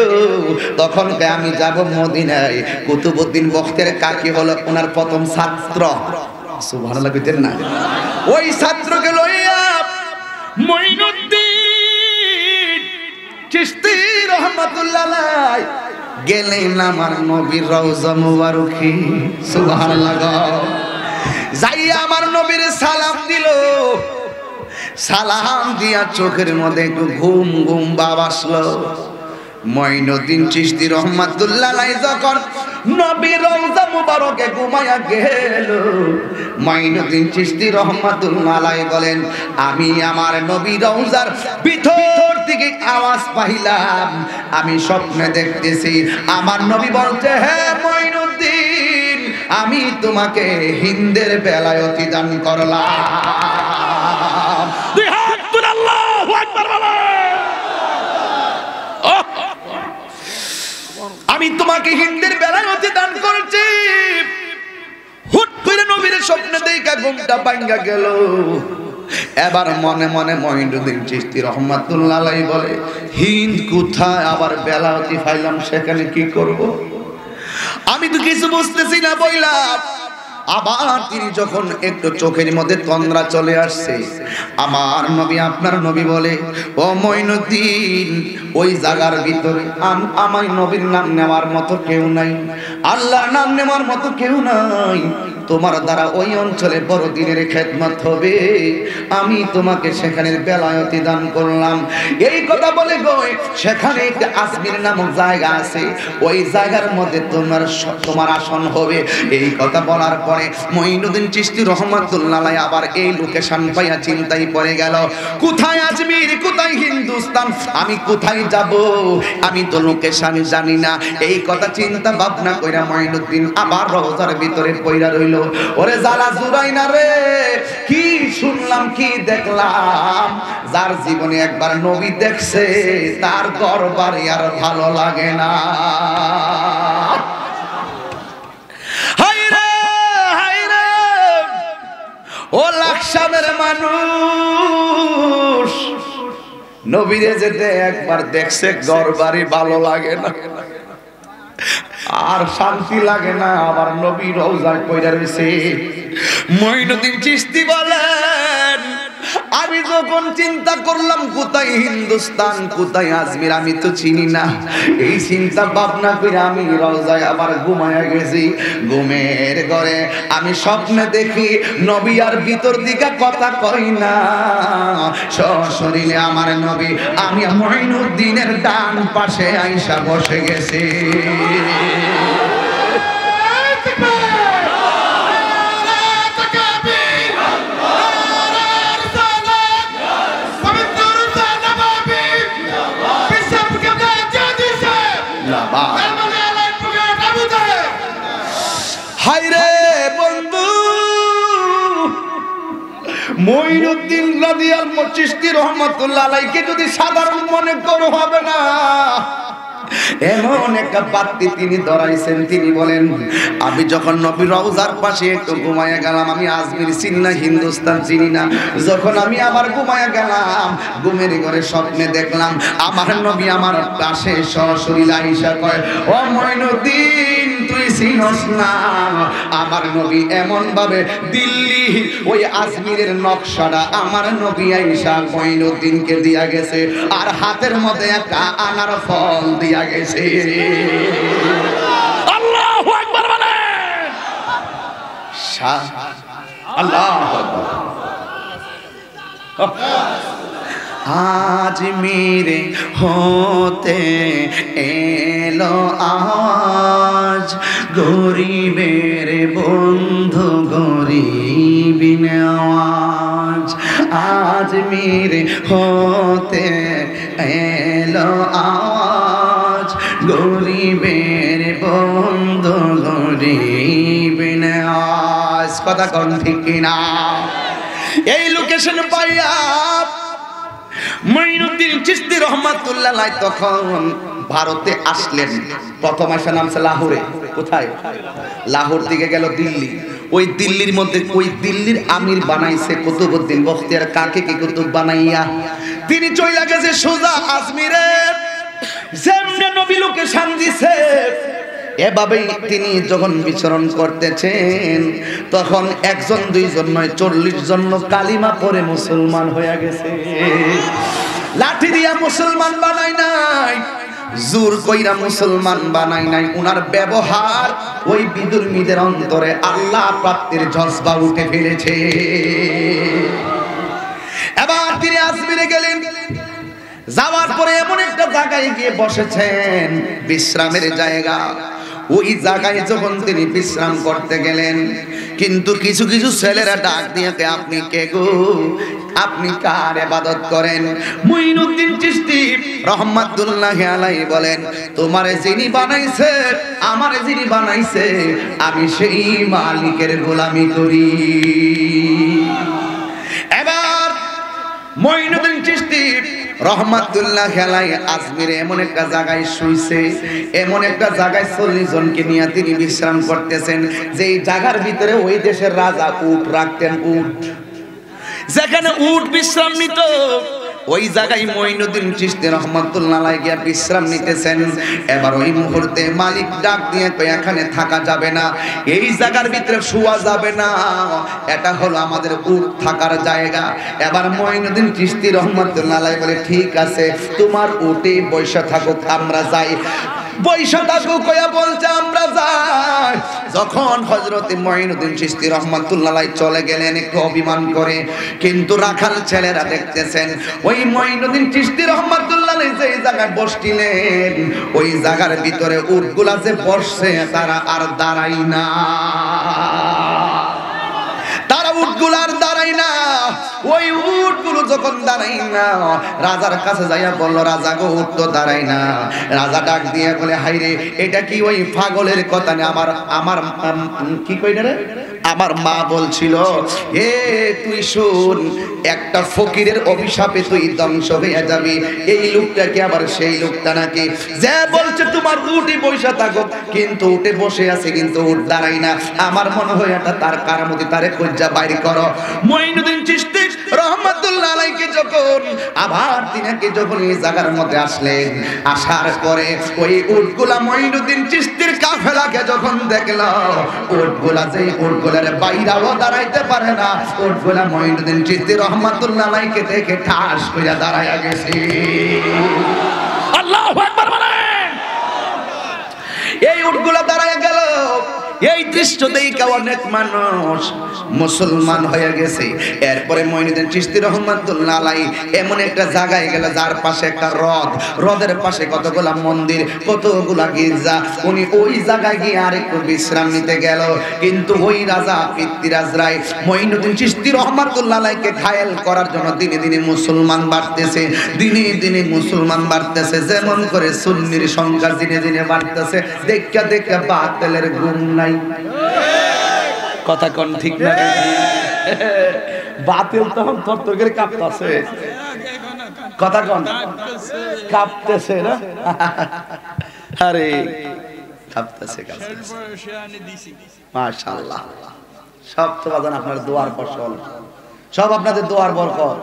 তখন আমি যাব মদিনায় কুতুবউদ্দিন বখতিয়ার কাকি হলো ওনার প্রথম ছাত্র সুবহানাল্লাহ কইতেন না ওই ছাত্রকে লইয়া মঈনুদ্দিন চিশতি রহমাতুল্লাহ আলাইহি গেলেন আমার নবীর রওজা মুবারকে সুবহানাল্লাহ যাইয়া আমার নবীর সালাম দিল সালাম দিয়া চোখের মধ্যে একটু ঘুম ঘুম ভাব আসলো মঈনুদ্দিন চিশতি রহমাতুল্লাহ আলাইহি যখন নবীর রওজা মুবারকে ঘুমায়া গেল মঈনুদ্দিন চিশতি রহমাতুল্লাহ আলাইহি বলেন আমি আমার নবীর রওজার ভিতর থেকে আওয়াজ পাইলাম আমি স্বপ্নে দেখতেছি আমার নবী বলছে হে মঈনুদ্দিন আমি তোমাকে হিন্দের বেলায়তি দান করলাম দুই হাত তুলে আল্লাহু আকবার বলো আমি তোমাকে হিন্দের বেলায়তি দান করেছি হুট করে নবীর স্বপ্নে দেখা ঘুমটা ভাঙা গেল এবার মনে মনে মঈনুদ্দিন চিশতি রহমাতুল্লাহ আলাইহি বলে, হিন্দ কোথায়, আবার বেলায়েতি পাইলাম, সেখানে কি করব? আমি তো কিছু বুঝতেছি না বইলাম। আবার তিনি যখন একটু চোখের মধ্যে তন্দ্রা চলে আসছে, আমার নবী আপনার নবী বলে, ও মঈনুদ্দিন, ওই জায়গার ভিতরে আমার নবীর নাম নেওয়ার মতো কেউ নাই, আল্লাহর নাম নেওয়ার মতো কেউ নাই। তোমার দ্বারা ওই অঞ্চলে বড় দিনের খেদমত হবে, আমি তোমাকে সেখানের বেলায়েতি দান করলাম। এই কথা বলে গয় সেখানে একটা আজমির নামক জায়গা আছে, ওই জায়গার মধ্যে তোমার আসন হবে। এই কথা বলার পরে মঈনুদ্দিন চিশতি রহমাতুল্লাহ আলাইহি আবার এই লোকেশন পাইয়া চিন্তায় পড়ে গেল, কোথায় আজমির, কোথায় হিন্দুস্তান, আমি কোথায় যাব, আমি তো লোকেশন জানি না। এই কথা চিন্তা ভাবনা কইরা মঈনুদ্দিন আবার রওজার ভিতরে পইরা রইল। ওরে জ্বালা জুড়াই না রে, কি শুনলাম, কি দেখলাম। যার জীবনে একবার নবী দেখছে তার ঘর বাড়ি আর ভালো লাগে না। ও লাকসামের মানুষ, নবীরে যেতে একবার দেখছে ঘর বাড়ি ভালো লাগে না, আর শান্তি লাগে না, আবার নবী রওজায় পয়রা রইছে। মঈনুদ্দিন চিশতি বলেন, আমি যখন চিন্তা করলাম কোথায় হিন্দুস্তান, কোথায় আজমির, আমি তো চিনি না। এই চিন্তা ভাবনা করে আমি রওজায় আবার ঘুমায়া গেছি। ঘুমের ঘরে আমি স্বপ্নে দেখি নবী আর ভিতর দিকে কথা কই না, সশরীরে আমার নবী আমি মঈনুদ্দিনের ডান পাশে আইসা বসে গেছি। মঈনুদ্দিন রাদিয়াল্লাহু চিশতি রহমাতুল্লাহ আলাইহিকে যদি সাধারণ মনে করো হবে না, এমন একটা বাতি তিনি ধরাইছেন। তিনি বলেন, আমি যখন নবী রওজার পাশে একটু ঘুমায়া গেলাম, আমি আজমির চিনি না, হিন্দুস্তান চিনি না। যখন আমি আবার ঘুমায়া গেলাম, ঘুমের ঘরে স্বপ্নে দেখলাম আমার নবী আমার পাশে সশরীরে আইসা কয়, ও মঈনুদ্দিন তুই চিনস না, আমার নবী এমন ভাবে দিল্লি ওই আজমিরের নকশাটা আমার নবী আইসা মঈনুদ্দিনকে দিয়া গেছে, আর হাতের মধ্যে একটা আনার ফল দিয়া গেছে। আল্লাহু আকবার বলেন, আল্লাহু আকবার। আজমিরে হতে এলো আজ গরিবের বন্ধু গরিবিন আওয়াজ, আজমিরে হতে এলো আজ গরিবের বন্ধু গরিবিন আওয়াজ। কথা কোন ঠিক কিনা? এই লোকেশন পাইয়া মঈনুদ্দিন চিশতি রহমাতুল্লাহ আলাইহি তখন ভারতে আসলেন। প্রথম আসা নামছে লাহোরে। কোথায়? লাহোর থেকে গেল দিল্লি। ওই দিল্লির মধ্যে ওই দিল্লির আমির বানাইছে কুতুবউদ্দিন বখতিয়ার কাকে কি কুতুব বানাইয়া তিনি চইলা গেছে সোজা আজমিরে। যেমনে নবী লোকেশন দিছে এভাবেই তিনি যখন বিচরণ করতেছেন, তখন একজন দুইজন নয় 40 জন কালিমা পড়ে মুসলমান হয়ে গেছে। লাঠি দিয়া মুসলমান বানাই নাই, জোর কইরা মুসলমান বানাই নাই। উনার ব্যবহার ওই বিদুর্মীদের অন্তরে আল্লাহ প্রাপ্তির জজবা উঠে ফেলেছে। এবার তিনি আজমিরে গেলেন। যাওয়ার পরে এমন একটা জায়গায় গিয়ে বসেছেন, বিশ্রামের জায়গা। ওই জায়গায় যখন তিনি বিশ্রাম করতে গেলেন, কিন্তু কিছু কিছু ছেলেরা ডাক দিয়ে, আপনি কে গো, আপনি কার ইবাদত করেন? মঈনুদ্দিন চিশতি রহমাতুল্লাহি আলাইহি বলেন, তোমারে যিনি বানাইছে, আমারে যিনি বানাইছে, আমি সেই মালিকের গোলামি করি। এবার মঈনুদ্দিন চিশতি রহমাতুল্লাহি আলাইহি আজমিরে এমন একটা জায়গায় শুইছে, এমন একটা জায়গায় 40 জনকে নিয়ে তিনি বিশ্রাম করতেছেন, যেই জায়গার ভিতরে ওই দেশের রাজা উট রাখতেন। উট যেখানে উট বিশ্রাম নিত ওই জায়গায় মঈনুদ্দিন চিশতি রহমাতুল্লাহ আলাইহি গিয়ে বিশ্রাম নিতেছেন। এবার ওই মুহূর্তে মালিক ডাক দিয়ে কয় এখানে থাকা যাবে না, এই জায়গার ভিতরে শোয়া যাবে না, এটা হলো আমাদের উট থাকার জায়গা। এবার মঈনুদ্দিন চিশতি রহমাতুল্লাহ আলাইহি বলে ঠিক আছে তোমার উটে বসে থাকো, আমরা যাই। বৈশা থাকো কয়া বলছে আমরা যাই। যখন হযরতে মঈনুদ্দিন চিশতি রাহমাতুল্লাহ আলাইহি চলে গেলেন একটু অভিমান করে, কিন্তু রাখাল ছেলেরা দেখতেছেন ওই মঈনুদ্দিন চিশতি রাহমাতুল্লাহ আলাইহি যে জায়গায় বসছিলেন ওই জায়গার ভিতরে উটগুলা যে বসছে তারা আর দাঁড়াই না, তারা উটগুলো আর দাঁড়াই না। ওই উটগুলো যখন দাঁড়াই না রাজার কাছে যাইয়া বলল রাজা গো উট তো দাঁড়াই না। রাজা ডাক দিয়ে বলে হাই রে এটা কি ওই পাগলের কথা না, আমার কি কইনা রে আমার মা বলছিল এ তুই শুন একটা ফকিরের অভিশাপে তুই ধ্বংস হয়ে যাবি। এই লোকটা কি আবার সেই লোকটা নাকি যে বলছে তোমার উটে বসে থাকো, কিন্তু উটে বসে আছে কিন্তু উট দাঁড়াই না। আমার মনে হয় এটা তার কারামতি, তারে খুঁজা বাইরে করো। মঈনুদ্দিন চিশতি রহমাতুল্লাহ আলাইহি যখন আবার তিনাকে যখন এই জায়গার মধ্যে আসলেন, আসার পরে ওই উটগুলা মঈনুদ্দিন চিশতির কাফেলাকে যখন দেখল উটগুলা যে উটগুলার বাইরাও দাঁড়াইতে পারে না, উটগুলা মঈনুদ্দিন চিশতি রহমাতুল্লাহ আলাইহি দেখে ঠাস কইরা দাঁড়ায়া গেছে। আল্লাহু আকবার বলেন। এই উটগুলা দাঁড়ায়া গেল। এই দৃশ্য দেখে অনেক মানুষ মুসলমান হয়ে গেছে। এরপরে মঈনুদ্দিন চিশতি রহমাতুল্লাহ আলাইহি এমন একটা জায়গায় গেল যার পাশে একটা হ্রদ, হ্রদের পাশে কতগুলা মন্দির, কতগুলা গির্জা। উনি ওই জায়গায় গিয়ে আরেকটু বিশ্রাম নিতে গেল, কিন্তু ওই রাজা পৃথ্বীরাজ রায় মঈনুদ্দিন চিশতি রহমাতুল্লাহ আলাইহিকে ঘায়েল করার জন্য দিনে দিনে মুসলমান বাড়তেছে, দিনে দিনে মুসলমান বাড়তেছে। যেমন করে সুন্নির সংখ্যা দিনে দিনে বাড়তেছে, দেখা দেখা বাতিলের গুণ নাই। কথা কোন ঠিক না? বাতিল তখন থরথর করে কাঁপতেছে, কথা কোন কাঁপতেছে না? আরে কাঁপতেছে কাঁপতেছে। মাশাআল্লাহ, সব তো বাজান আপনার দোয়ার ফসল, সব আপনাদের দোয়ার বরকত।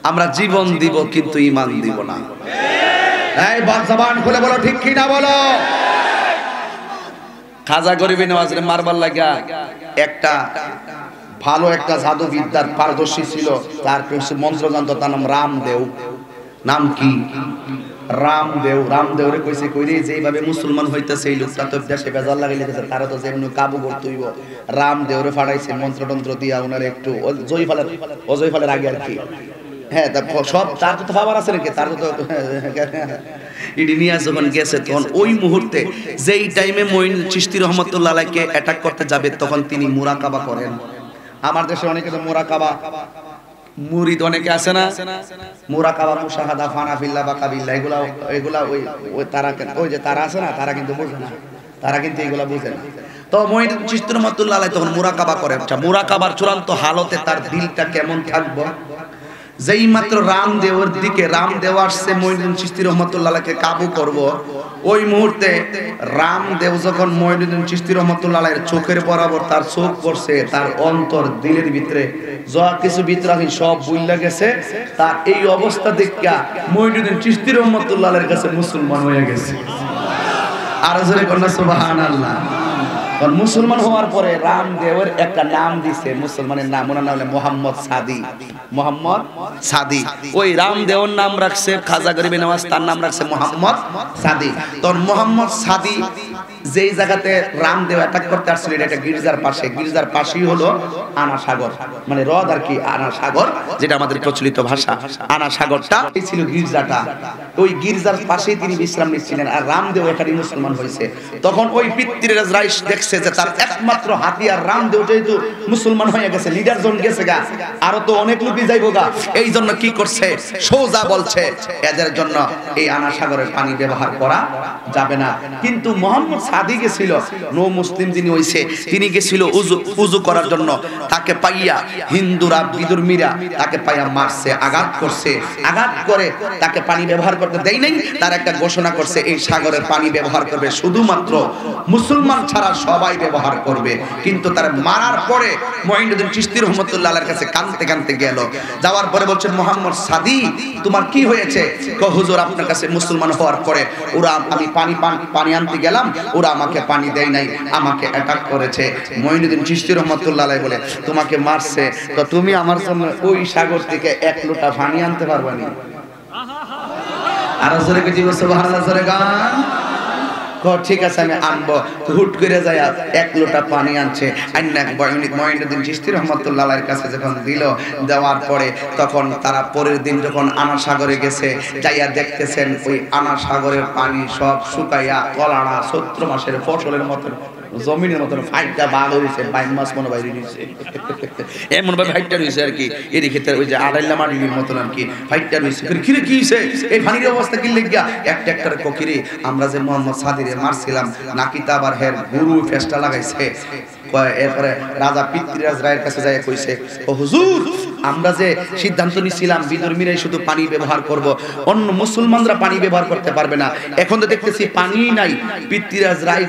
আমরা জীবন দিব কিন্তু ঈমান দিব না। এই জবান খুলে বলো ঠিক কি না বলো। খাজা গরিবে নওয়াজের মারবার লাগা একটা ভালো একটা জাদুবিদ্যার পারদর্শী ছিল, তার কিছু মন্ত্র জানত, তার নাম রামদেব। নাম কি? রামদেব। রামদেবরে কইছে কইরে যেইভাবে মুসলমান হইতাছে এই লোকটা তো দেশে বেজাল লাগাইতেছে, তারা তো যেমন কাবু করতে হইব। রামদেবরে ফাড়াইছে মন্ত্রতন্ত্র দিয়া ওনারে একটু অজয় ফলের আগে আর কি। হ্যাঁ, সব তার তো পাওয়ার আছে নাকি, তার তো ইডি নিয়ে যখন গেছে তখন ওই মুহূর্তে যেই টাইমে মঈনুদ্দিন চিশতি রহমাতুল্লাহ আলাইহিকে অ্যাটাক করতে যাবে তখন তিনি মুরাকাবা করেন। আমার দেশে অনেকে তো মুরাকাবা মুরিদ অনেকে আছে না, মুরাকাবা মুশাহাদা ফানা ফিল্লাহ বা কাবিল্লাহ এগুলা ওই তারা ওই যে তারা আছে না, তারা কিন্তু বোঝে না, তারা কিন্তু এগুলা বোঝে না। তো মঈনুদ্দিন চিশতি রহমাতুল্লাহ আলাইহি তখন মুরাকাবা করে। আচ্ছা, মুরাকাবার চূড়ান্ত হালতে তার দিলটা কেমন থাকবে? যেই মাত্র রামদেবের দিকে রামদেব আসছে মঈনুদ্দিন চিশতি রহমাতুল্লাহ আলাইহিকে কাবু করব, ওই মুহূর্তে রামদেব যখন মঈনুদ্দিন চিশতি রহমাতুল্লাহ আলাইহির চোখের বরাবর তার চোখ পড়ছে, তার অন্তর দিলের ভিতরে যা কিছু বিতরাহি সব বুইল্লা গেছে। তার এই অবস্থা দেখা মঈনুদ্দিন চিশতি রহমাতুল্লাহ আলাইহির কাছে মুসলমান হয়ে গেছে। আর জোরে কন্যা সুবহানাল্লাহ। মুসলমান হওয়ার পরে রামদেবের একটা নাম দিছে, মুসলমানের নাম, ওনার নাম হলো মোহাম্মদ সাদি। মোহাম্মদ সাদি। ওই রামদেবের নাম রাখছে খাজা গরিবে নওয়াজ, তার নাম রাখছে মোহাম্মদ সাদি। তখন মোহাম্মদ সাদি যেই জায়গাতে রামদেব অ্যাটাক করতে আসছিল এটা একটা গির্জার পাশে, গির্জার পাশেই হলো আনা সাগর, মানে হ্রদ আর কি, আনা সাগর যেটা আমাদের প্রচলিত ভাষা। আনা সাগরটা এই ছিল গির্জাটা, ওই গির্জার পাশেই তিনি বিশ্রাম নিচ্ছিলেন। আর রামদেব এখানে মুসলমান হয়েছে। তখন ওই পৃথ্বীরাজ রাইস দেখছে যে তার একমাত্র হাতিয়ার রামদেব যেহেতু মুসলমান হয়ে গেছে, লিডার জন গেছে গা, আরো তো অনেক লোকই যাইবো গা, এই জন্য কি করছে সোজা বলছে এদের জন্য এই আনা সাগরের পানি ব্যবহার করা যাবে না। কিন্তু মোহাম্মদ সাদি গেছিল, নো মুসলিম যিনি হইছে তিনি গেছিল উযু করার জন্য। তাকে পাইয়া হিন্দুরা বিদুর্মীরা তাকে পাইয়া মারছে, আঘাত করছে। আঘাত করে তাকে পানি ব্যবহার করতে দেয় নাই। তার একটা ঘোষণা করছে এই সাগরের পানি ব্যবহার করবে শুধুমাত্র মুসলমান ছাড়া সবাই ব্যবহার করবে। কিন্তু তার মারার পরে মুঈনুদ্দিন চিশতি রহমাতুল্লাহ আলাইহির কাছে কাঁদতে কাঁদতে গেল। যাওয়ার পরে বলছেন মোহাম্মদ সাদি তোমার কি হয়েছে? কয় হুজুর আপনার কাছে মুসলমান হওয়ার পরে ওরা আমি পানি আনতে গেলাম, ওরা আমাকে পানি দেয় নাই, আমাকে অ্যাটাক করেছে। মুঈনুদ্দিন চিশতি রহমাতুল্লাহ আলাইহি বলে তোমাকে মারছে, তো তুমি আমার জন্য ওই সাগর থেকে এক লোটা পানি আনতে পারবা না? আর জোরে কে দিব সুবহানাল্লাহ, জোরে গান। ঠিক আছে আমি আনবো। হুট করে যায় এক লোটা পানি আনছে, মুঈনুদ্দিন চিশতি রহমাতুল্লাহ আলাইহির কাছে যখন দিল, দেওয়ার পরে তখন তারা পরের দিন যখন আনা সাগরে গেছে, যাইয়া দেখতেছেন ওই আনা সাগরের পানি সব শুকাইয়া কলাড়া ৭০ মাসের ফসলের মতন জমিনের মতন ফাইটটা বাল হয়েছে, বাইন মাছ মনে বাইরে নিয়েছে এমন ভাবে ফাইটটা রয়েছে আর কি। এর ক্ষেত্রে ওই যে আড়াইলা মাটির মতন আর কি ফাইটটা রয়েছে। কিরে কি হয়েছে এই পানির অবস্থা কি লেগিয়া? একটা একটা ককিরে আমরা যে মোহাম্মদ সাদিরে মারছিলাম নাকি তা আবার হের গুরু ফেস্টা লাগাইছে। এরপরে রাজা পিতৃরাজ রায়ের কাছে যায় কইছে, ও হুজুর আমরা যে সিদ্ধান্ত নিছিলাম বিদুর্মীরাই শুধু পানি ব্যবহার করব, অন্য মুসলমানরা পানি ব্যবহার করতে পারবে না। এখন তো দেখতেছি পানি নাই। পিতৃরাজ রায়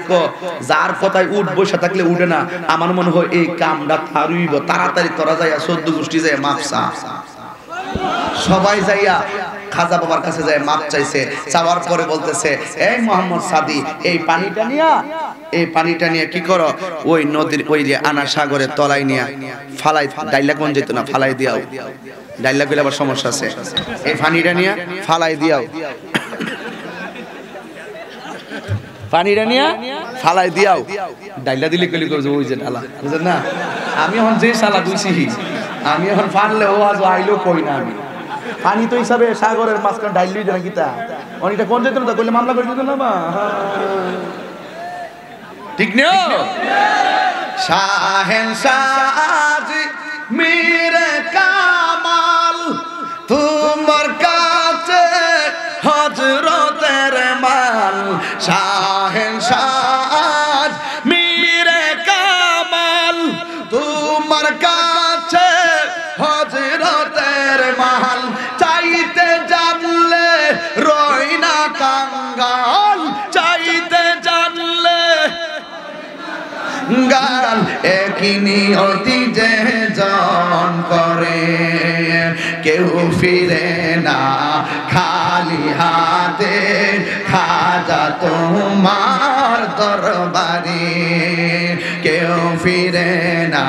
যার কথায় উঠ বসে থাকলে উঠে না। আমার মনে হয় এই কামটা তারুইব, তাড়াতাড়ি তোরা যাইয়া ১৪ গোষ্ঠী যায় মাপসা। সবাই যাইয়া খাজা বাবার কাছে যায় মাপ চাইছে। চাওয়ার পরে বলতেছে, এই মোহাম্মদ সাদি এই পানিটা নিয়ে কি করো? ওই নদীর ওই যে আনা সাগরের তলায় নিয়ে ফালাই, ডাইলা কোন যেত না, ফালাই দিয়াও। ডাইলা গেলে আবার সমস্যা আছে। এই পানিটা নিয়ে ফালাই দিয়াও, পানিটা নিয়ে ফালাই দিয়াও। ডাইলা দিলে কলি করবে ওই যে ডালা, বুঝলেন না? আমি এখন যে সালা দুইছি, আমি এখন ফানলে ও আজ আইলো কই না। আমি পানি তো হিসাবে সাগরের মাঝখানে ডাইলি দেয় গীতা অনেকটা কোন যেত না, কইলে মামলা করে দিত না। ঠিক নেই শাহেনশাহ মীরে কামাল তোমার কাছে হযরতের মাল। শাহেনশাহ মীরে কামাল তোমার কাছে হযরতের মাল। চাইতে জানলে রই না কাঙ্গাল, চাইতে জানলে গাল। একই নিয়তি যে জন করে কেউ ফিরে না খালি হাতে। খাজা তোমার দরবারে কেউ ফিরে না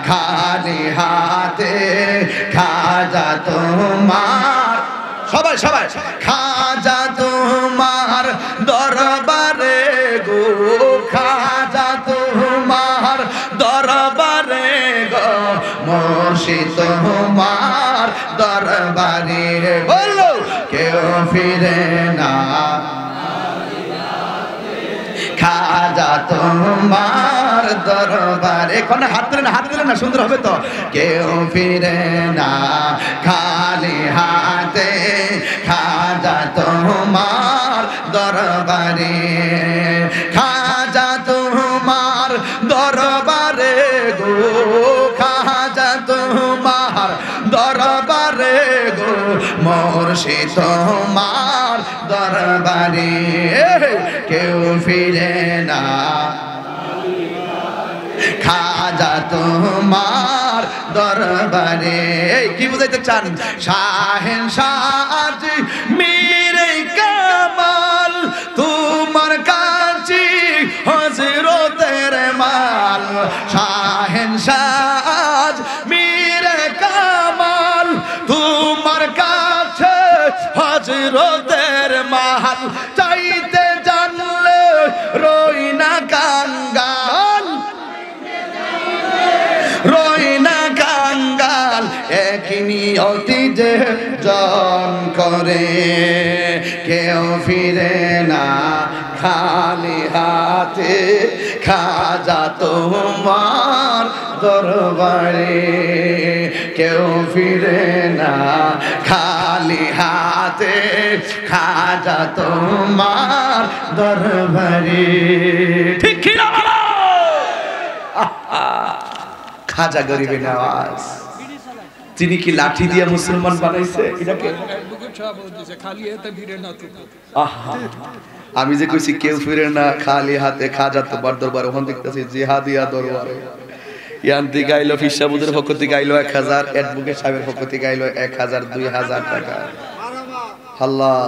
খালি হাতে। খাজা তোমার সবাই সবাই খাজা তোমার দরবারে গো, খাজা তোমার দরবারে গো, মুর্শিদ তোমার দরবারে বলো কেউ ফিরে না খাজা তোমার দরবারে। এখন হাত দিলে না সুন্দর হবে তো। কেউ ফিরে না খালি হাতে। খাজা তোমার দরবারে, খাজা তোমার দরবারে গো, খাজা তোমার দরবারে গো, মুর্শিদ তোমার দরবারে কেউ ফিরে না খাজা তোমার দরবারে। কি বুঝাইতে চান? শাহেনশাহ মীরে কামাল তোমার কাছে হযরতের মাল। শাহেনশাহ মীরে কামাল তোমার কাছে হযরতের মাল। চাইতে জানলে রই না কাঙ্গাল, রই না কাঙ্গাল। একই নিয়তি যে জন করে কেউ ফিরে না খালি হাতে। খাজা তোমার দরবারে কেউ ফিরে না খালি হাতে। খাজা তোমার দরবারে। ঠিক কি না বলো? খাজা গরিবে নওয়াজ তিনি কি লাঠি দিয়ে মুসলমান বানাইছে এটাকে? আমি যে কইছি কেউ ফিরে না খালি হাতে, খাজা তো বার দরবারে ওখান দেখতেছি জিহাদিয়া দরবারে। ইয়ান্তি গাইলো ফিসাবুদের পক্ষ থেকে গাইলো 1000, অ্যাডভোকেট সাহেবের পক্ষ থেকে গাইলো 1000 2000 টাকা। আল্লাহ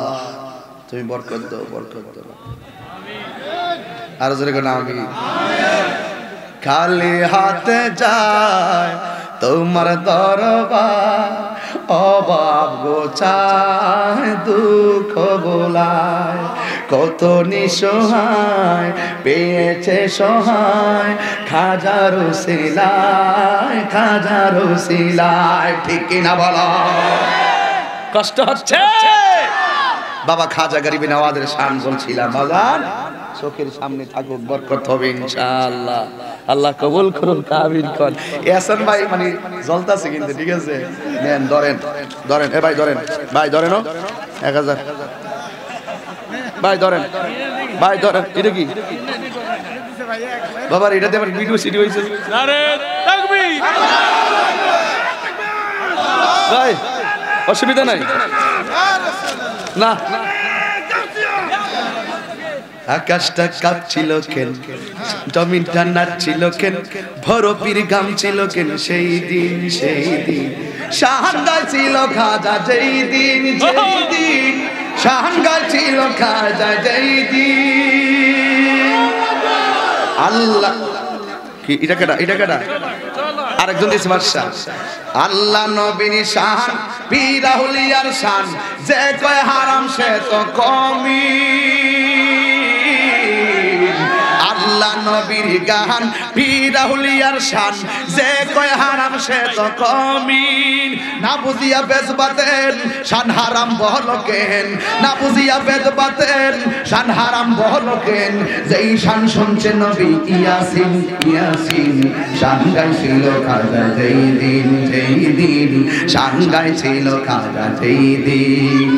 তুমি বরকত দাও, বরকত দাও। আর জোরে কোন আমি খালি হাতে যায় তোমার দরবার, অভাব গোছায় দুঃখ গোলায়, কত নিঃসহায় পেয়েছে সহায় খাজার উসিলায়, খাজার উসিলায়। ঠিক কিনা বলো? কষ্ট হচ্ছে বাবা। খাজা গরিবে নওয়াজের শান বলছিলাম বাজান, চোখের সামনে থাকুক, বরকত হবে ইনশাআল্লাহ। আল্লাহ কবুল করুন, আমিন কোন। এহসান ভাই মানে জ্বলতাছে কিন্তু, ঠিক আছে নেন, ধরেন ধরেন, এ ভাই ধরেন, ভাই ধরেন 1000, ভাই ধরেন, ভাই ধরেন। এটা কি বাবার? এটাতে আমার ভিডিও সিডি হইছে। নারে তাকবীর, ভাই অসুবিধা নাই না। আকাশটা কাঁপছিল কেন, জমিনটা নাচছিল কেন, ভরপির গাম ছিল কেন সেই দিন, সেই দিন শাহানগা ছিল খাজা যেই দিন, যেই দিন শাহানগা ছিল খাজা যেই দিন। আল্লাহ কি এটা কেডা? এটা কেডা? আরেকজন দিছে বাদশা। আল্লাহ নবীর শান, পীর আউলিয়ার শান, যে কয় হারাম সে তো কমি। আল্লাহ নবীর গান, পীর আউলিয়ার শান, যে কয় হারাম সে তো কমিন। না বুঝিয়া বেজবাতেন শান হারাম বহলকেন, না বুঝিয়া বেজবাতেন শান হারাম বহলকেন। যেই শান শুনছে নবী ইয়াসিন, ইয়াসিন শান গাইছিল খাজা যেই দিন, যেই দিন শান গাইছিল খাজা যেই দিন,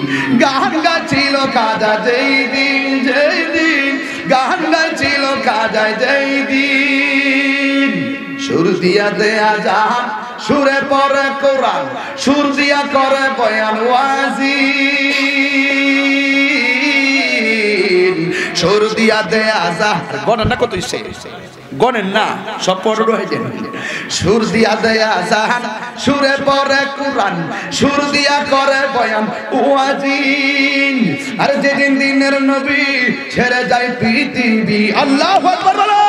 গান গাইছিল খাজা যেই দিন, যেই দিন গান গাইছিল খাজা যেই দিন। সুর দিয়া দেয়া জাহান, সুরে পড়ে কোরআন, সুর দিয়া করে বয়ান ওয়াজিন। সুর দিয়া দেয়া জাহান, গণেন না কত ইচ্ছে, গণেন না সব পড়ো হয়ে যায়। সুর দিয়া দেয়া জাহান, সুরে পড়ে কোরআন, সুর দিয়া করে বয়ান ওয়াজিন। আর যেদিন দিনের নবী ছেড়ে যায় পৃথিবী, আল্লাহু আকবার বলেন।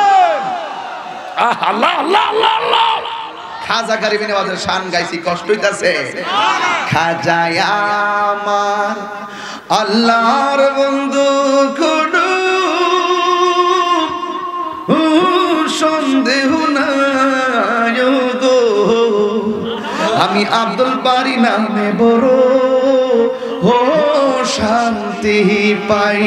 আল্লাহ আল্লাহ আল্লাহ আল্লাহ। খাজা গরিবে নওয়াজের শান গাইছি, কষ্ট হইতাছে। খাজা আমার আল্লাহর বন্ধু কোডু, সন্দেহ নাই গো, আমি আব্দুল বারী নামে বড় ও শান্তি পাই।